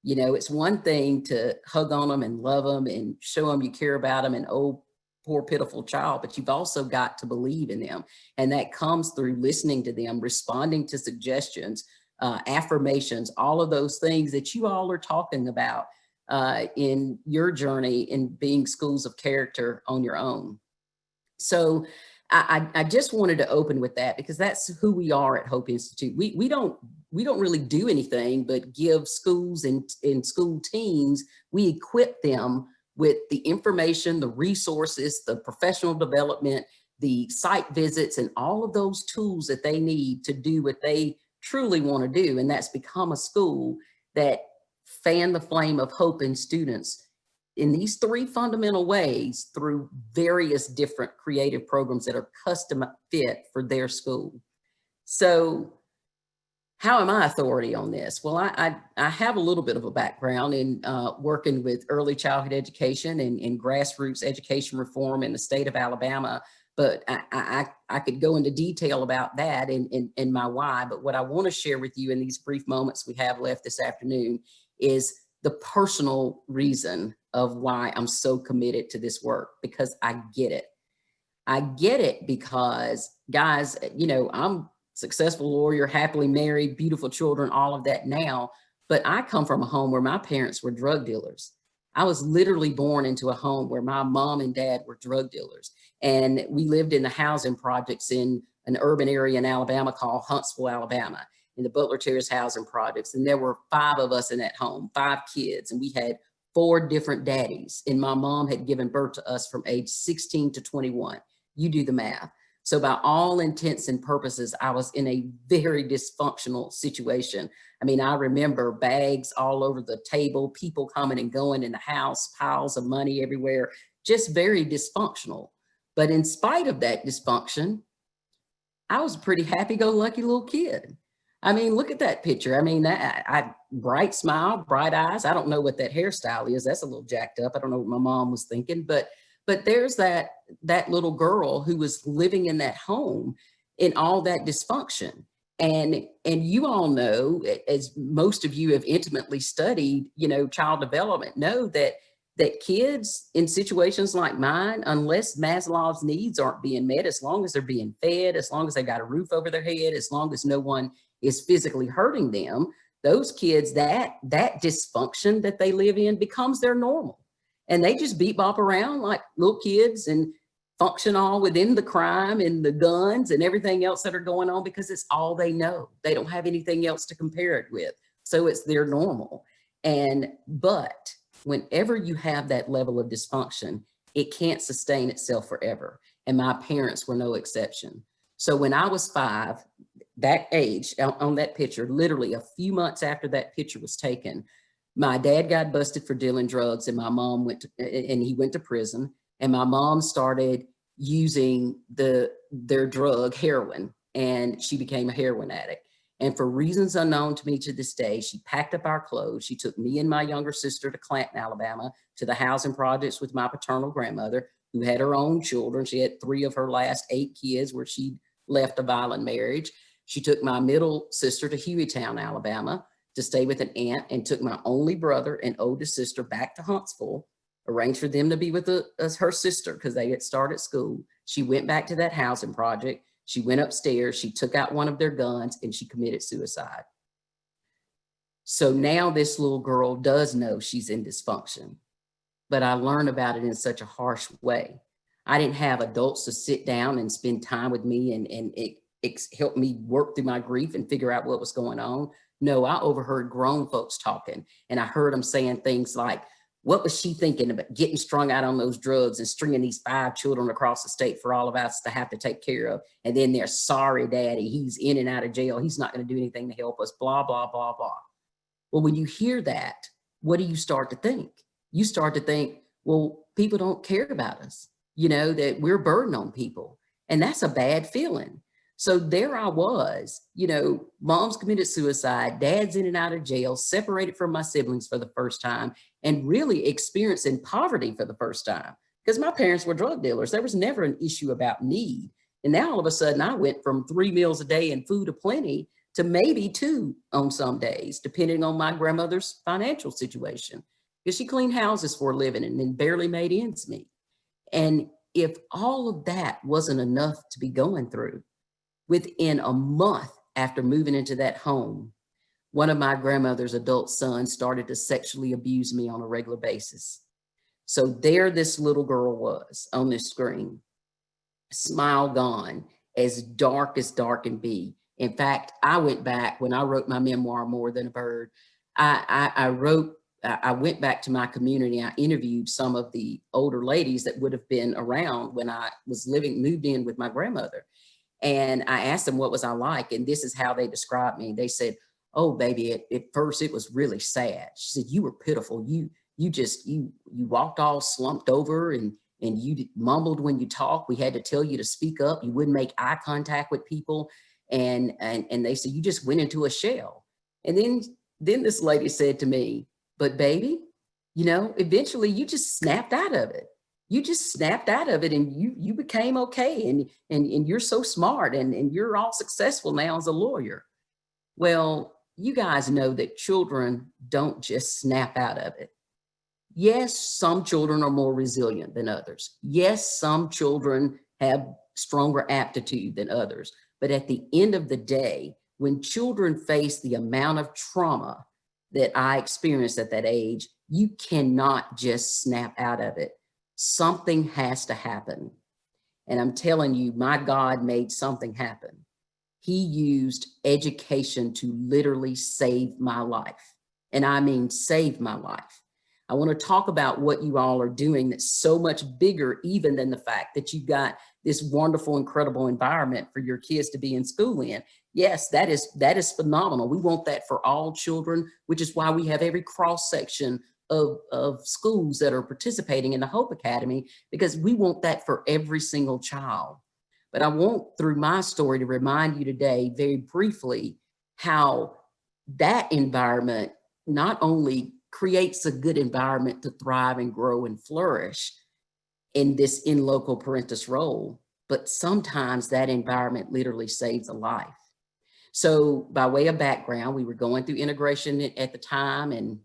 S17: You know, it's one thing to hug on them and love them and show them you care about them and, oh, poor pitiful child, but you've also got to believe in them. And that comes through listening to them, responding to suggestions, affirmations, all of those things that you all are talking about in your journey in being schools of character on your own. So I just wanted to open with that because that's who we are at Hope Institute. We don't really do anything but give schools and school teams, we equip them with the information, the resources, the professional development, the site visits, and all of those tools that they need to do what they truly want to do. And that's become a school that fan the flame of hope in students in these 3 fundamental ways through various different creative programs that are custom fit for their school. So how am I authority on this? Well, I have a little bit of a background in working with early childhood education and grassroots education reform in the state of Alabama, but I could go into detail about that and my why. But what I want to share with you in these brief moments we have left this afternoon is the personal reason of why I'm so committed to this work, because I get it. I get it because, guys, you know, I'm successful lawyer, happily married, beautiful children, all of that now. But I come from a home where my parents were drug dealers. I was literally born into a home where my mom and dad were drug dealers. And we lived in the housing projects in an urban area in Alabama called Huntsville, Alabama, in the Butler Terrace housing projects. And there were 5 of us in that home, 5 kids, and we had 4 different daddies. And my mom had given birth to us from age 16 to 21. You do the math. So by all intents and purposes, I was in a very dysfunctional situation. I mean, I remember bags all over the table, people coming and going in the house, piles of money everywhere, just very dysfunctional. But in spite of that dysfunction, I was a pretty happy-go-lucky little kid. I mean, look at that picture. I mean, I bright smile, bright eyes. I don't know what that hairstyle is. That's a little jacked up. I don't know what my mom was thinking, but there's that little girl who was living in that home in all that dysfunction. And you all know, as most of you have intimately studied, you know, child development, know that kids in situations like mine, unless Maslow's needs aren't being met, as long as they're being fed, as long as they got a roof over their head, as long as no one is physically hurting them, those kids, that dysfunction that they live in becomes their normal. And they just beat bop around like little kids and function all within the crime and the guns and everything else that are going on because it's all they know. They don't have anything else to compare it with. So it's their normal. But whenever you have that level of dysfunction, it can't sustain itself forever. And my parents were no exception. So when I was 5, that age on that picture, literally a few months after that picture was taken, my dad got busted for dealing drugs and my mom went to prison, and my mom started using their drug heroin, and she became a heroin addict. And for reasons unknown to me to this day, she packed up our clothes. She took me and my younger sister to Clanton, Alabama, to the housing projects with my paternal grandmother, who had her own children. She had 3 of her last 8 kids where she left a violent marriage. She took my middle sister to Hueytown, Alabama, to stay with an aunt, and took my only brother and oldest sister back to Huntsville, arranged for them to be with her sister because they had started school. She went back to that housing project. She went upstairs, she took out one of their guns, and she committed suicide. So now this little girl does know she's in dysfunction, but I learned about it in such a harsh way. I didn't have adults to sit down and spend time with me and help me work through my grief and figure out what was going on. No, I overheard grown folks talking, and I heard them saying things like, what was she thinking about getting strung out on those drugs and stringing these 5 children across the state for all of us to have to take care of? And then they're sorry, daddy, he's in and out of jail. He's not going to do anything to help us, blah, blah, blah, blah. Well, when you hear that, what do you start to think? You start to think, well, people don't care about us, you know, that we're a burden on people. And that's a bad feeling. So there I was, you know, mom's committed suicide, dad's in and out of jail, separated from my siblings for the first time, and really experiencing poverty for the first time because my parents were drug dealers. There was never an issue about need. And now all of a sudden I went from 3 meals a day and food aplenty to maybe 2 on some days, depending on my grandmother's financial situation, because she cleaned houses for a living and then barely made ends meet. And if all of that wasn't enough to be going through, within a month after moving into that home, one of my grandmother's adult sons started to sexually abuse me on a regular basis. So there this little girl was on this screen, smile gone, as dark can be. In fact, I went back when I wrote my memoir, More Than a Bird, I went back to my community. I interviewed some of the older ladies that would have been around when I was moved in with my grandmother. And I asked them, what was I like? And this is how they described me. They said, oh, baby, at first it was really sad. She said, you were pitiful. You walked all slumped over and you mumbled when you talked. We had to tell you to speak up. You wouldn't make eye contact with people. And they said, you just went into a shell. And then this lady said to me, but baby, you know, eventually you just snapped out of it. You just snapped out of it and you became okay. And you're so smart and you're all successful now as a lawyer. Well, you guys know that children don't just snap out of it. Yes, some children are more resilient than others. Yes, some children have stronger aptitude than others. But at the end of the day, when children face the amount of trauma that I experienced at that age, you cannot just snap out of it. Something has to happen. And I'm telling you, my God made something happen. He used education to literally save my life. And I mean, save my life. I want to talk about what you all are doing that's so much bigger even than the fact that you've got this wonderful, incredible environment for your kids to be in school in. Yes, that is phenomenal. We want that for all children, which is why we have every cross section of schools that are participating in the Hope Academy, because we want that for every single child. But I want, through my story, to remind you today very briefly how that environment not only creates a good environment to thrive and grow and flourish in this in loco parentis role, but sometimes that environment literally saves a life. So by way of background, we were going through integration at the time, and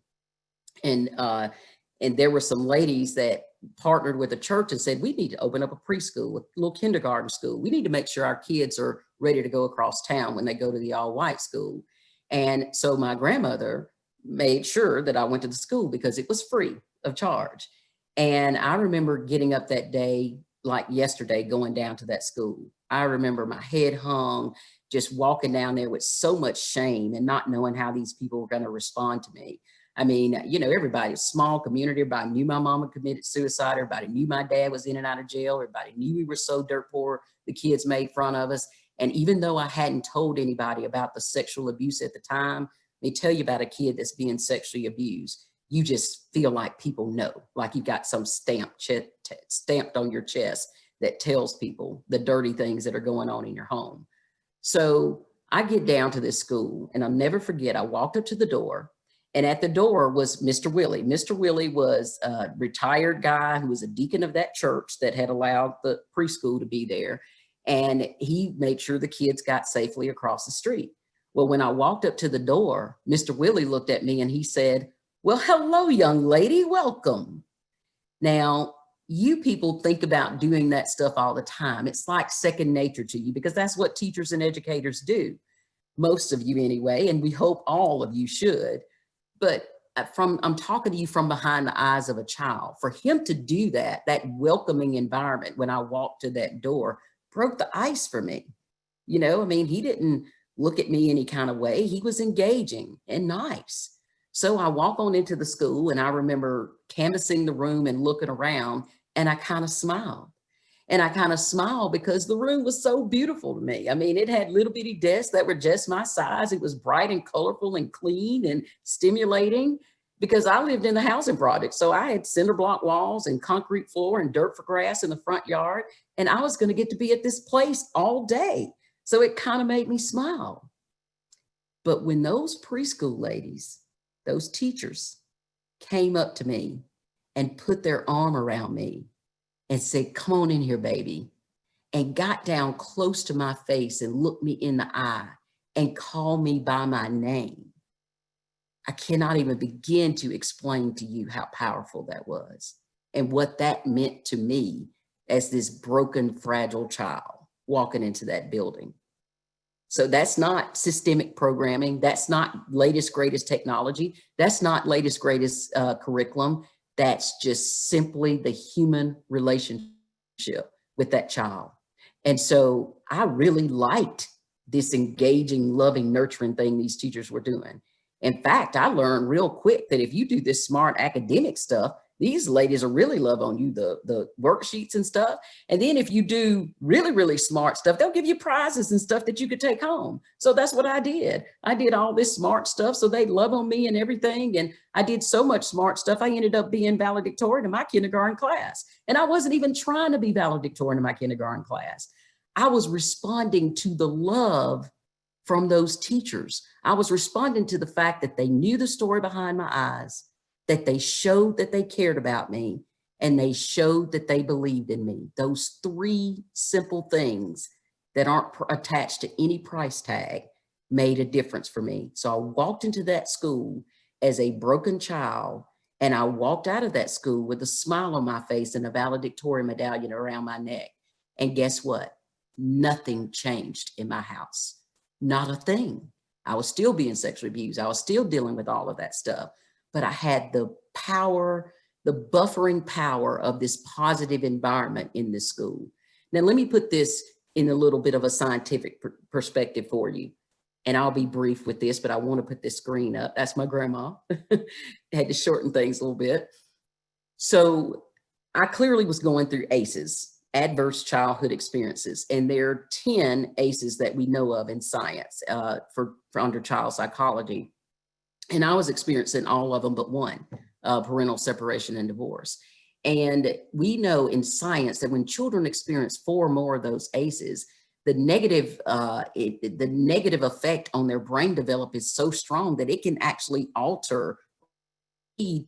S17: there were some ladies that partnered with the church and said, we need to open up a preschool, a little kindergarten school. We need to make sure our kids are ready to go across town when they go to the all-white school. And so my grandmother made sure that I went to the school because it was free of charge. And I remember getting up that day, like yesterday, going down to that school. I remember my head hung, just walking down there with so much shame and not knowing how these people were going to respond to me. I mean, you know, everybody, small community, everybody knew my mama committed suicide. Everybody knew my dad was in and out of jail. Everybody knew we were so dirt poor, the kids made fun of us. And even though I hadn't told anybody about the sexual abuse at the time, let me tell you about a kid that's being sexually abused. You just feel like people know, like you got some stamped on your chest that tells people the dirty things that are going on in your home. So I get down to this school, and I'll never forget, I walked up to the door, and at the door was Mr. Willie. Mr. Willie was a retired guy who was a deacon of that church that had allowed the preschool to be there. And he made sure the kids got safely across the street. Well, when I walked up to the door, Mr. Willie looked at me and he said, "Well, hello, young lady, welcome." Now, you people think about doing that stuff all the time. It's like second nature to you because that's what teachers and educators do. Most of you anyway, and we hope all of you should. But I'm talking to you from behind the eyes of a child. For him to do that welcoming environment when I walked to that door broke the ice for me. You know, I mean, he didn't look at me any kind of way. He was engaging and nice. So I walk on into the school and I remember canvassing the room and looking around and I kind of smiled. And I kind of smiled because the room was so beautiful to me. I mean, it had little bitty desks that were just my size. It was bright and colorful and clean and stimulating because I lived in the housing project. So I had cinder block walls and concrete floor and dirt for grass in the front yard. And I was going to get to be at this place all day. So it kind of made me smile. But when those preschool ladies, those teachers came up to me and put their arm around me and said, "Come on in here, baby," and got down close to my face and looked me in the eye and called me by my name, I cannot even begin to explain to you how powerful that was and what that meant to me as this broken, fragile child walking into that building. So that's not systemic programming. That's not latest, greatest technology. That's not latest, greatest curriculum. That's just simply the human relationship with that child. And so I really liked this engaging, loving, nurturing thing these teachers were doing. In fact, I learned real quick that if you do this smart academic stuff, these ladies will really love on you, the worksheets and stuff. And then if you do really, really smart stuff, they'll give you prizes and stuff that you could take home. So that's what I did. I did all this smart stuff so they love on me and everything. And I did so much smart stuff, I ended up being valedictorian in my kindergarten class. And I wasn't even trying to be valedictorian in my kindergarten class. I was responding to the love from those teachers. I was responding to the fact that they knew the story behind my eyes, that they showed that they cared about me, and they showed that they believed in me. Those three simple things that aren't attached to any price tag made a difference for me. So I walked into that school as a broken child, and I walked out of that school with a smile on my face and a valedictorian medallion around my neck. And guess what? Nothing changed in my house. Not a thing. I was still being sexually abused. I was still dealing with all of that stuff. But I had the power, the buffering power of this positive environment in this school. Now, let me put this in a little bit of a scientific perspective for you. And I'll be brief with this, but I want to put this screen up. That's my grandma. Had to shorten things a little bit. So I clearly was going through ACEs, adverse childhood experiences. And there are 10 ACEs that we know of in science for under child psychology. And I was experiencing all of them but one, parental separation and divorce. And we know in science that when children experience 4 or more of those ACEs, the negative effect on their brain development is so strong that it can actually alter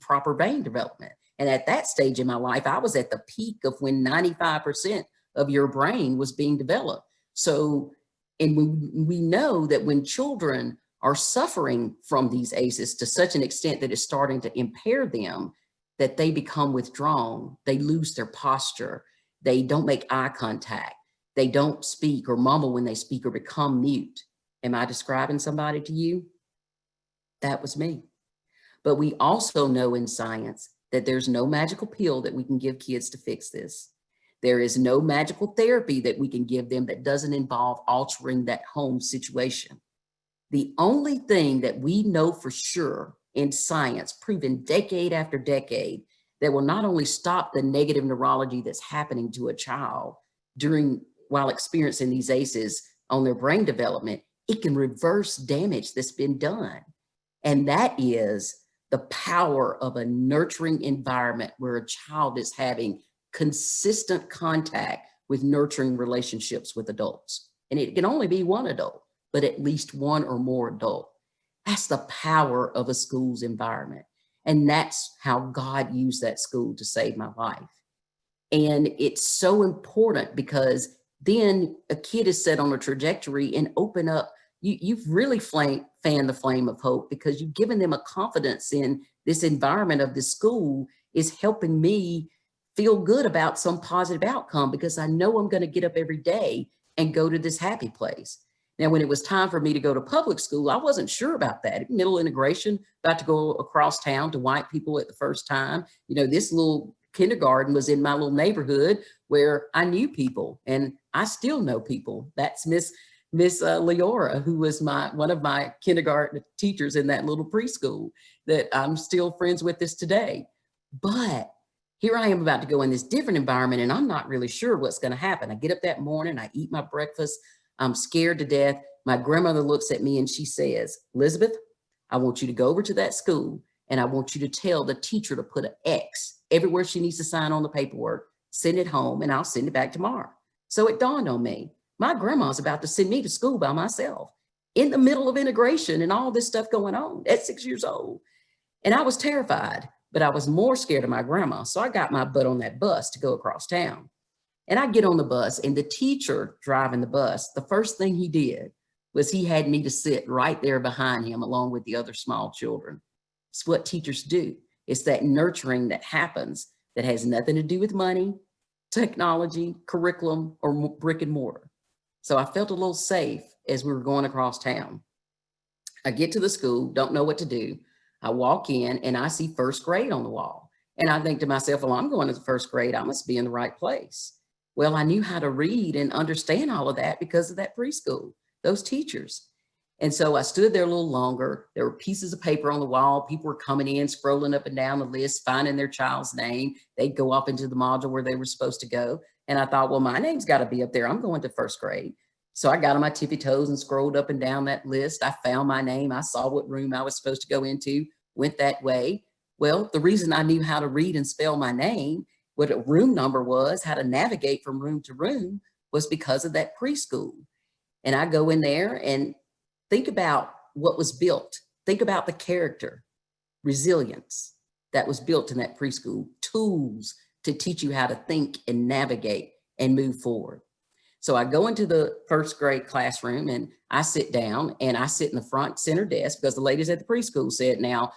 S17: proper brain development. And at that stage in my life, I was at the peak of when 95% of your brain was being developed. So, and we know that when children are suffering from these ACEs to such an extent that it's starting to impair them, that they become withdrawn, they lose their posture, they don't make eye contact, they don't speak or mumble when they speak or become mute. Am I describing somebody to you? That was me. But we also know in science that there's no magical pill that we can give kids to fix this. There is no magical therapy that we can give them that doesn't involve altering that home situation. The only thing that we know for sure in science, proven decade after decade, that will not only stop the negative neurology that's happening to a child while experiencing these ACEs on their brain development, it can reverse damage that's been done. And that is the power of a nurturing environment where a child is having consistent contact with nurturing relationships with adults. And it can only be one adult. but at least one or more adult. That's the power of a school's environment. And that's how God used that school to save my life. And it's so important because then a kid is set on a trajectory and open up. You've really fanned the flame of hope because you've given them a confidence in this environment of this school is helping me feel good about some positive outcome because I know I'm going to get up every day and go to this happy place. Now, when it was time for me to go to public school, I wasn't sure about that. Middle integration, about to go across town to white people at the first time. You know, this little kindergarten was in my little neighborhood where I knew people and I still know people. That's Miss Leora, who was one of my kindergarten teachers in that little preschool that I'm still friends with this today. But here I am about to go in this different environment and I'm not really sure what's going to happen. I get up that morning, I eat my breakfast. I'm scared to death. My grandmother looks at me and she says, Elizabeth, I want you to go over to that school and I want you to tell the teacher to put an X everywhere she needs to sign on the paperwork, send it home, and I'll send it back tomorrow. So it dawned on me, my grandma's about to send me to school by myself in the middle of integration and all this stuff going on at 6 years old. And I was terrified, but I was more scared of my grandma. So I got my butt on that bus to go across town. And I get on the bus and the teacher driving the bus, the first thing he did was he had me to sit right there behind him along with the other small children. It's what teachers do. It's that nurturing that happens that has nothing to do with money, technology, curriculum, or brick and mortar. So I felt a little safe as we were going across town. I get to the school, don't know what to do. I walk in and I see first grade on the wall. And I think to myself, well, I'm going to the first grade. I must be in the right place. Well, I knew how to read and understand all of that because of that preschool, those teachers. And so I stood there a little longer. There were pieces of paper on the wall. People were coming in, scrolling up and down the list, finding their child's name. They'd go up into the module where they were supposed to go. And I thought, well, my name's got to be up there. I'm going to first grade. So I got on my tippy toes and scrolled up and down that list. I found my name. I saw what room I was supposed to go into, went that way. Well, the reason I knew how to read and spell my name, what a room number was, how to navigate from room to room, was because of that preschool. And I go in there and think about what was built. Think about the character, resilience that was built in that preschool, tools to teach you how to think and navigate and move forward. So I go into the first grade classroom and I sit down and I sit in the front center desk because the ladies at the preschool said, now,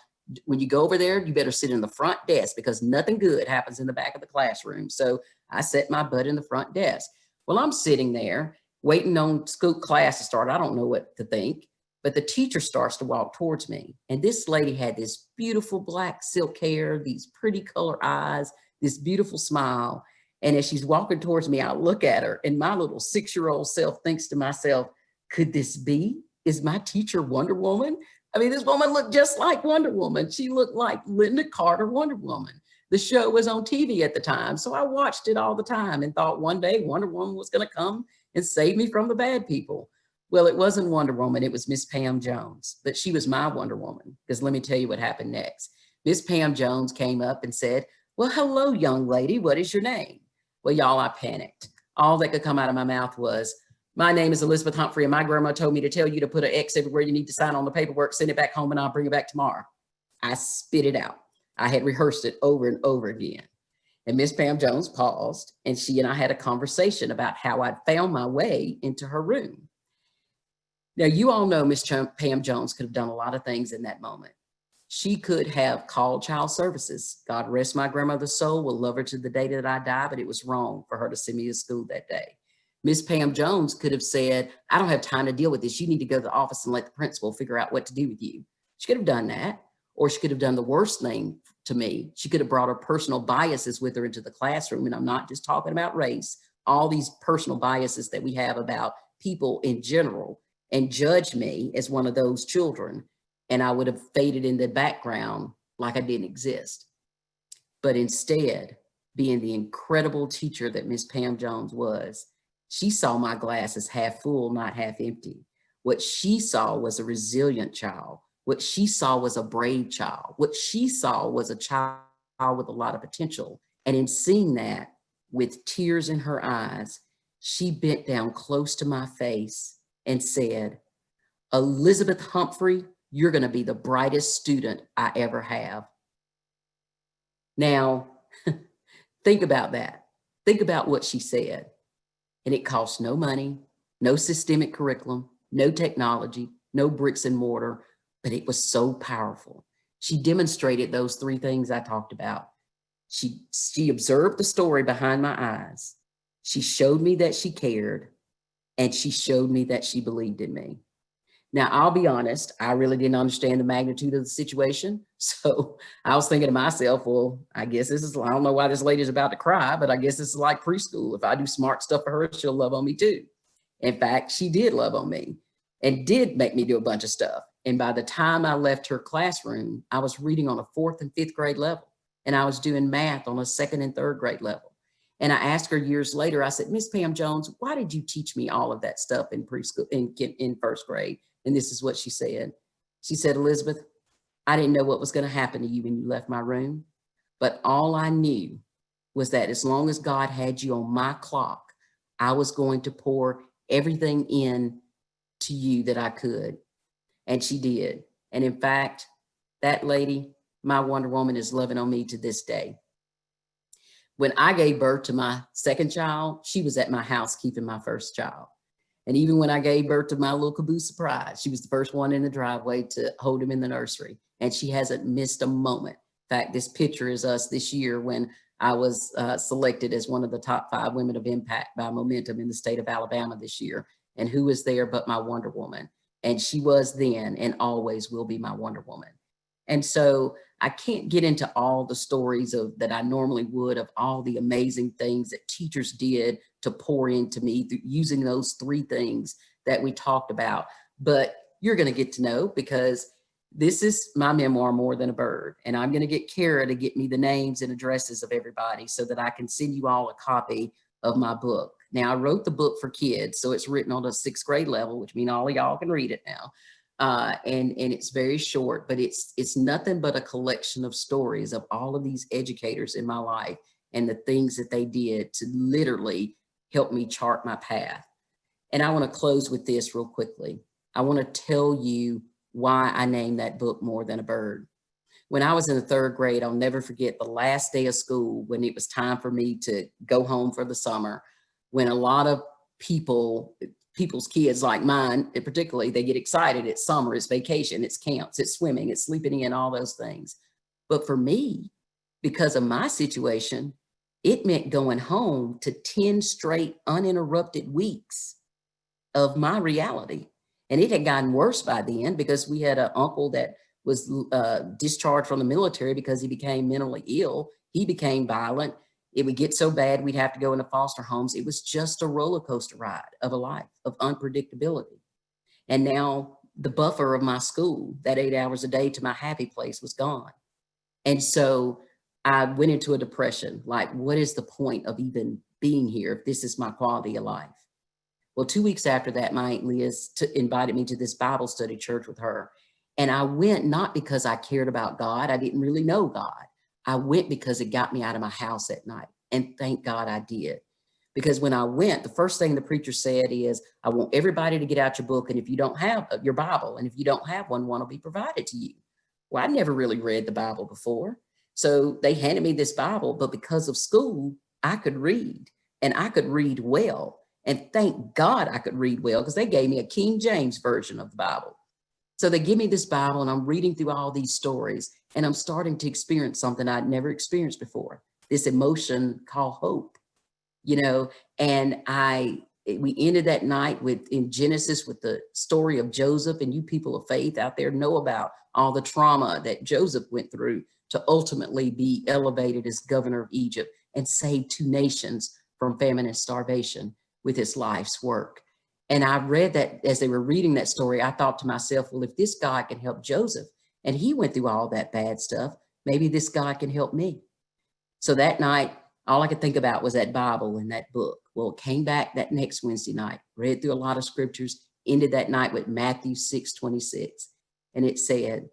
S17: when you go over there, you better sit in the front desk because nothing good happens in the back of the classroom. So I set my butt in the front desk. Well, I'm sitting there waiting on school class to start. I don't know what to think, but the teacher starts to walk towards me. And this lady had this beautiful black silk hair, these pretty color eyes, this beautiful smile. And as she's walking towards me, I look at her and my little 6-year-old self thinks to myself, could this be? Is my teacher Wonder Woman? I mean, this woman looked just like Wonder Woman. She looked like Linda Carter Wonder Woman. The show was on TV at the time, so I watched it all the time and thought one day Wonder Woman was going to come and save me from the bad people. Well, it wasn't Wonder Woman, it was Miss Pam Jones, but she was my Wonder Woman, because let me tell you what happened next. Miss Pam Jones came up and said, well, hello, young lady, what is your name? Well, y'all, I panicked. All that could come out of my mouth was, my name is Elizabeth Humphrey, and my grandma told me to tell you to put an X everywhere you need to sign on the paperwork, send it back home, and I'll bring it back tomorrow. I spit it out. I had rehearsed it over and over again. And Miss Pam Jones paused, and she and I had a conversation about how I'd found my way into her room. Now, you all know Miss Pam Jones could have done a lot of things in that moment. She could have called child services. God rest my grandmother's soul, will love her to the day that I die, but it was wrong for her to send me to school that day. Miss Pam Jones could have said, I don't have time to deal with this. You need to go to the office and let the principal figure out what to do with you. She could have done that, or she could have done the worst thing to me. She could have brought her personal biases with her into the classroom. And I'm not just talking about race, all these personal biases that we have about people in general, and judge me as one of those children. And I would have faded in the background like I didn't exist. But instead, being the incredible teacher that Miss Pam Jones was, she saw my glass as half full, not half empty. What she saw was a resilient child. What she saw was a brave child. What she saw was a child with a lot of potential. And in seeing that, with tears in her eyes, she bent down close to my face and said, Elizabeth Humphrey, you're going to be the brightest student I ever have. Now, think about that. Think about what she said. And it costs no money, no systemic curriculum, no technology, no bricks and mortar, but it was so powerful. She demonstrated those three things I talked about. She observed the story behind my eyes. She showed me that she cared, and she showed me that she believed in me. Now, I'll be honest, I really didn't understand the magnitude of the situation. So I was thinking to myself, well, I guess this is, I don't know why this lady's about to cry, but I guess this is like preschool. If I do smart stuff for her, she'll love on me too. In fact, she did love on me and did make me do a bunch of stuff. And by the time I left her classroom, I was reading on a 4th and 5th grade level, and I was doing math on a 2nd and 3rd grade level. And I asked her years later, I said, Miss Pam Jones, why did you teach me all of that stuff in preschool, in 1st grade? And this is what she said. She said, Elizabeth, I didn't know what was going to happen to you when you left my room, but all I knew was that as long as God had you on my clock, I was going to pour everything in to you that I could. And she did. And in fact, that lady, my Wonder Woman, is loving on me to this day. When I gave birth to my 2nd child, she was at my house keeping my 1st child. And even when I gave birth to my little caboose surprise, she was the first one in the driveway to hold him in the nursery. And she hasn't missed a moment. In fact, this picture is us this year when I was selected as one of the top 5 women of impact by Momentum in the state of Alabama this year. And who was there but my Wonder Woman? And she was then and always will be my Wonder Woman. And so I can't get into all the stories of that I normally would of all the amazing things that teachers did to pour into me through using those 3 things that we talked about. But you're going to get to know, because this is my memoir, More Than a Bird. And I'm going to get Kara to get me the names and addresses of everybody so that I can send you all a copy of my book. Now, I wrote the book for kids, so it's written on a 6th grade level, which means all of y'all can read it now. And it's very short, but it's nothing but a collection of stories of all of these educators in my life and the things that they did to literally help me chart my path. And I want to close with this real quickly. I want to tell you why I named that book More Than a Bird. When I was in the 3rd grade, I'll never forget the last day of school when it was time for me to go home for the summer, when a lot of people's kids like mine, particularly, they get excited. It's summer, it's vacation, it's camps, it's swimming, it's sleeping in, all those things. But for me, because of my situation, it meant going home to 10 straight uninterrupted weeks of my reality. And it had gotten worse by then because we had an uncle that was discharged from the military because he became mentally ill. He became violent. It would get so bad we'd have to go into foster homes. It was just a roller coaster ride of a life of unpredictability. And now the buffer of my school, that 8 hours a day to my happy place, was gone. And so I went into a depression. Like, what is the point of even being here if this is my quality of life? Well, 2 weeks after that, my Aunt Liz invited me to this Bible study church with her. And I went not because I cared about God. I didn't really know God. I went because it got me out of my house at night. And thank God I did. Because when I went, the first thing the preacher said is, I want everybody to get out your book. And if you don't have your Bible, and if you don't have one will be provided to you. Well, I'd never really read the Bible before. So they handed me this Bible, but because of school, I could read, and I could read well. And thank God I could read well, because they gave me a King James version of the Bible. So they give me this Bible, and I'm reading through all these stories, and I'm starting to experience something I'd never experienced before, this emotion called hope, you know. And we ended that night in Genesis with the story of Joseph, and you people of faith out there know about all the trauma that Joseph went through to ultimately be elevated as governor of Egypt and save 2 nations from famine and starvation with his life's work. And I read that as they were reading that story, I thought to myself, well, if this God can help Joseph, and he went through all that bad stuff, maybe this God can help me. So that night, all I could think about was that Bible and that book. Well, it came back that next Wednesday night, read through a lot of scriptures, ended that night with Matthew 6:26. And it said,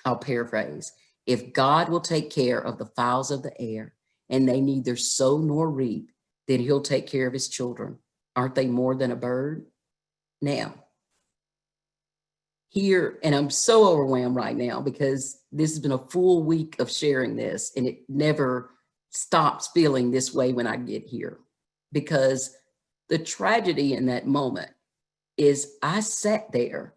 S17: I'll paraphrase, if God will take care of the fowls of the air, and they neither sow nor reap, then he'll take care of his children. Aren't they more than a bird? Now, here, and I'm so overwhelmed right now because this has been a full week of sharing this, and it never stops feeling this way when I get here. Because the tragedy in that moment is I sat there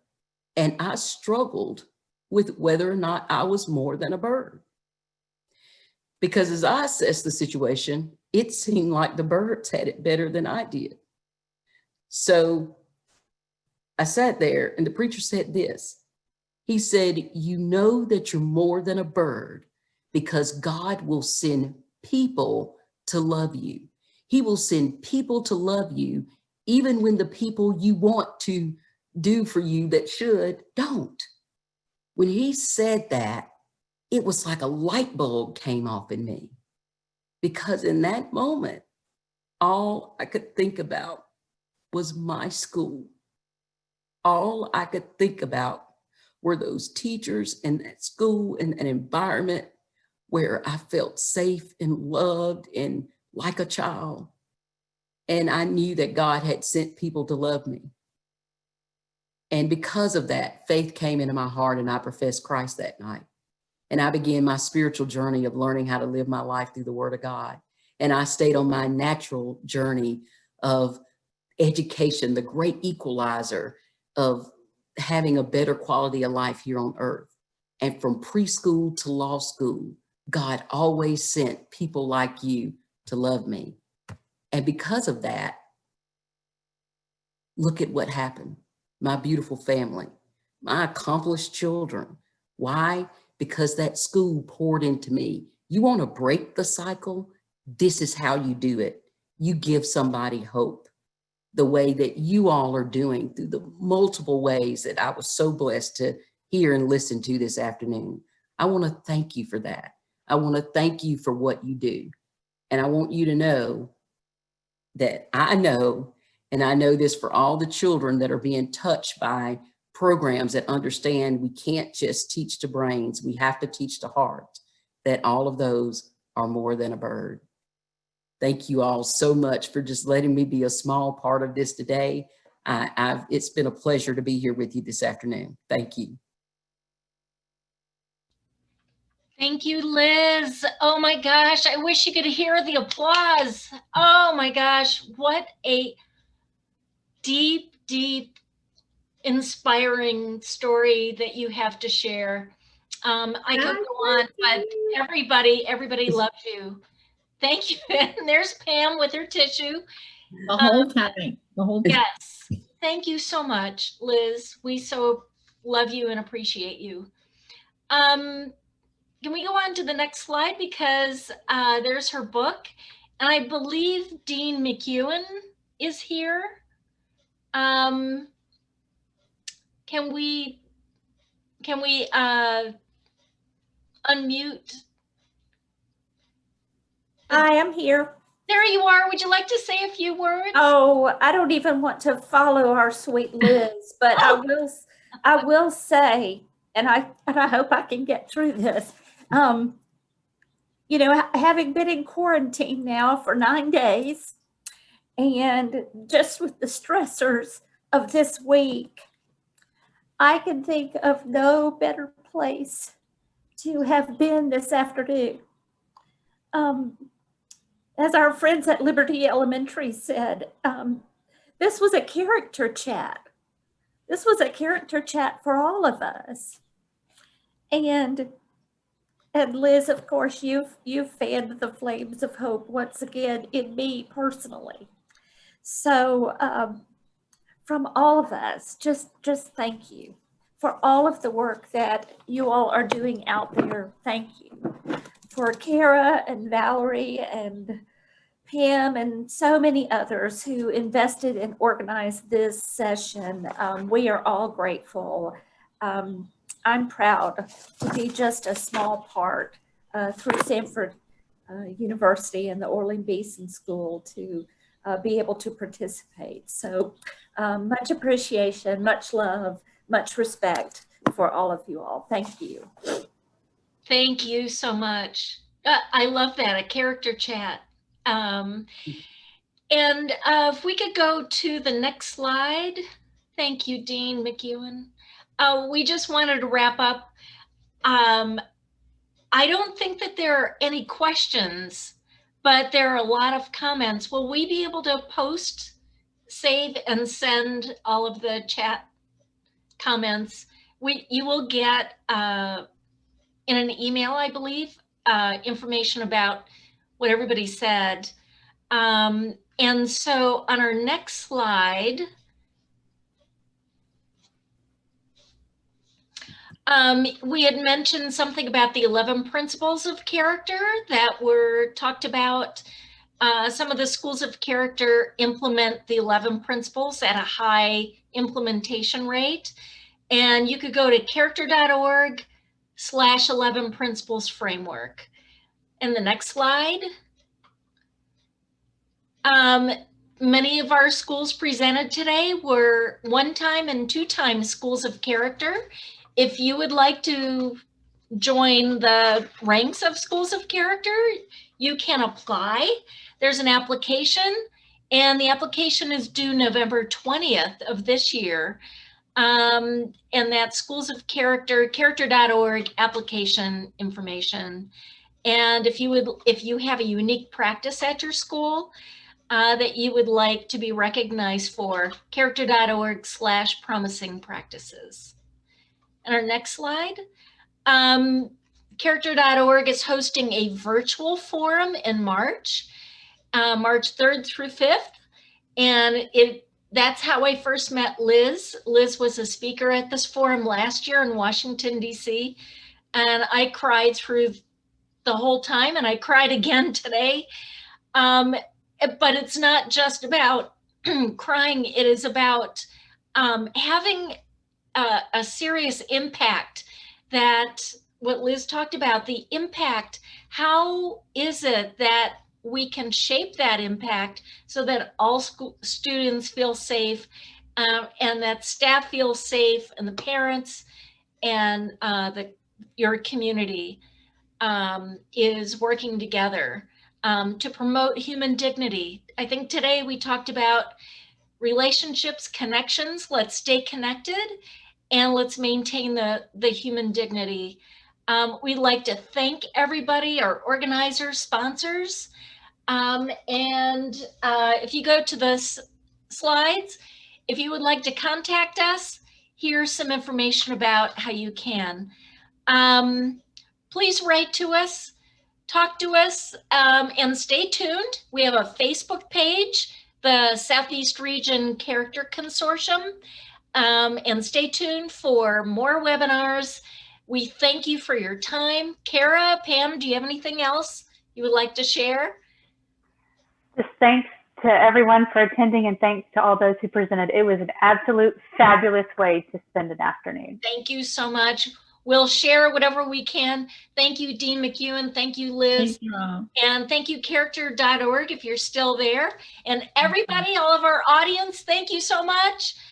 S17: and I struggled with whether or not I was more than a bird. Because as I assessed the situation, it seemed like the birds had it better than I did. So I sat there and the preacher said this. He said, you know that you're more than a bird because God will send people to love you. He will send people to love you even when the people you want to do for you that should don't. When he said that, it was like a light bulb came off in me, because in that moment, all I could think about was my school. All I could think about were those teachers and that school and an environment where I felt safe and loved and like a child. And I knew that God had sent people to love me. And because of that, faith came into my heart and I professed Christ that night. And I began my spiritual journey of learning how to live my life through the Word of God. And I stayed on my natural journey of education, the great equalizer of having a better quality of life here on earth. And from preschool to law school, God always sent people like you to love me. And because of that, look at what happened. My beautiful family, my accomplished children. Why? Because that school poured into me. You want to break the cycle? This is how you do it. You give somebody hope the way that you all are doing through the multiple ways that I was so blessed to hear and listen to this afternoon. I want to thank you for that. I want to thank you for what you do. And I want you to know that I know, and I know this for all the children that are being touched by programs that understand we can't just teach the brains, we have to teach the heart, that all of those are more than a bird. Thank you all so much for just letting me be a small part of this today. It's been a pleasure to be here with you this afternoon. Thank you.
S1: Thank you, Liz. Oh my gosh, I wish you could hear the applause. Oh my gosh, what a deep, deep, inspiring story that you have to share. I could go on, but everybody loves you. Thank you. And there's Pam with her tissue.
S6: The whole time. The whole time.
S1: Yes. Thank you so much, Liz. We so love you and appreciate you. Can we go on to the next slide, because there's her book, and I believe Dean McEwen is here. Can we unmute?
S18: I am here.
S1: There you are. Would you like to say a few words?
S18: Oh, I don't even want to follow our sweet Liz, but I will say, and I hope I can get through this. You know, having been in quarantine now for 9 days, and just with the stressors of this week, I can think of no better place to have been this afternoon. As our friends at Liberty Elementary said, this was a character chat. This was a character chat for all of us. And Liz, of course, you've fanned the flames of hope once again in me personally. So from all of us, just thank you for all of the work that you all are doing out there. Thank you. For Kara and Valerie and Pam and so many others who invested and organized this session. We are all grateful. I'm proud to be just a small part through Sanford University and the Orlean Basin School to be able to participate. So much appreciation, much love, much respect for all of you all. Thank you.
S1: Thank you so much. I love that, a character chat. And if we could go to the next slide. Thank you, Dean McEwen. we just wanted to wrap up. I don't think that there are any questions, but there are a lot of comments. Will we be able to post, save, and send all of the chat comments? You will get in an email, I believe, information about what everybody said. And so on our next slide, we had mentioned something about the 11 principles of character that were talked about. Some of the schools of character implement the 11 principles at a high implementation rate. And you could go to character.org/11 principles framework. And the next slide. Many of our schools presented today were one-time and two-time schools of character. If you would like to join the ranks of schools of character, you can apply. There's an application, and the application is due November 20th of this year. And that's schools of character, character.org application information. And if you have a unique practice at your school that you would like to be recognized for, character.org/promising practices. And our next slide. Character.org is hosting a virtual forum in March 3rd through 5th. And that's how I first met Liz. Liz was a speaker at this forum last year in Washington, D.C. And I cried through the whole time, and I cried again today. But it's not just about crying. It is about having a serious impact. That what Liz talked about, the impact, how is it that we can shape that impact so that all students feel safe and that staff feels safe and the parents and your community is working together to promote human dignity. I think today we talked about relationships, connections. Let's stay connected and let's maintain the human dignity. We'd like to thank everybody, our organizers, sponsors. And if you go to the slides, if you would like to contact us, here's some information about how you can. Please write to us, talk to us, and stay tuned. We have a Facebook page, the Southeast Region Character Consortium. And stay tuned for more webinars. We thank you for your time. Kara, Pam, do you have anything else you would like to share?
S4: Just thanks to everyone for attending, and thanks to all those who presented. It was an absolute fabulous way to spend an afternoon.
S1: Thank you so much. We'll share whatever we can. Thank you, Dean McEwen. Thank you, Liz.
S6: Thank you.
S1: And thank you, character.org, if you're still there. And everybody, all of our audience, thank you so much.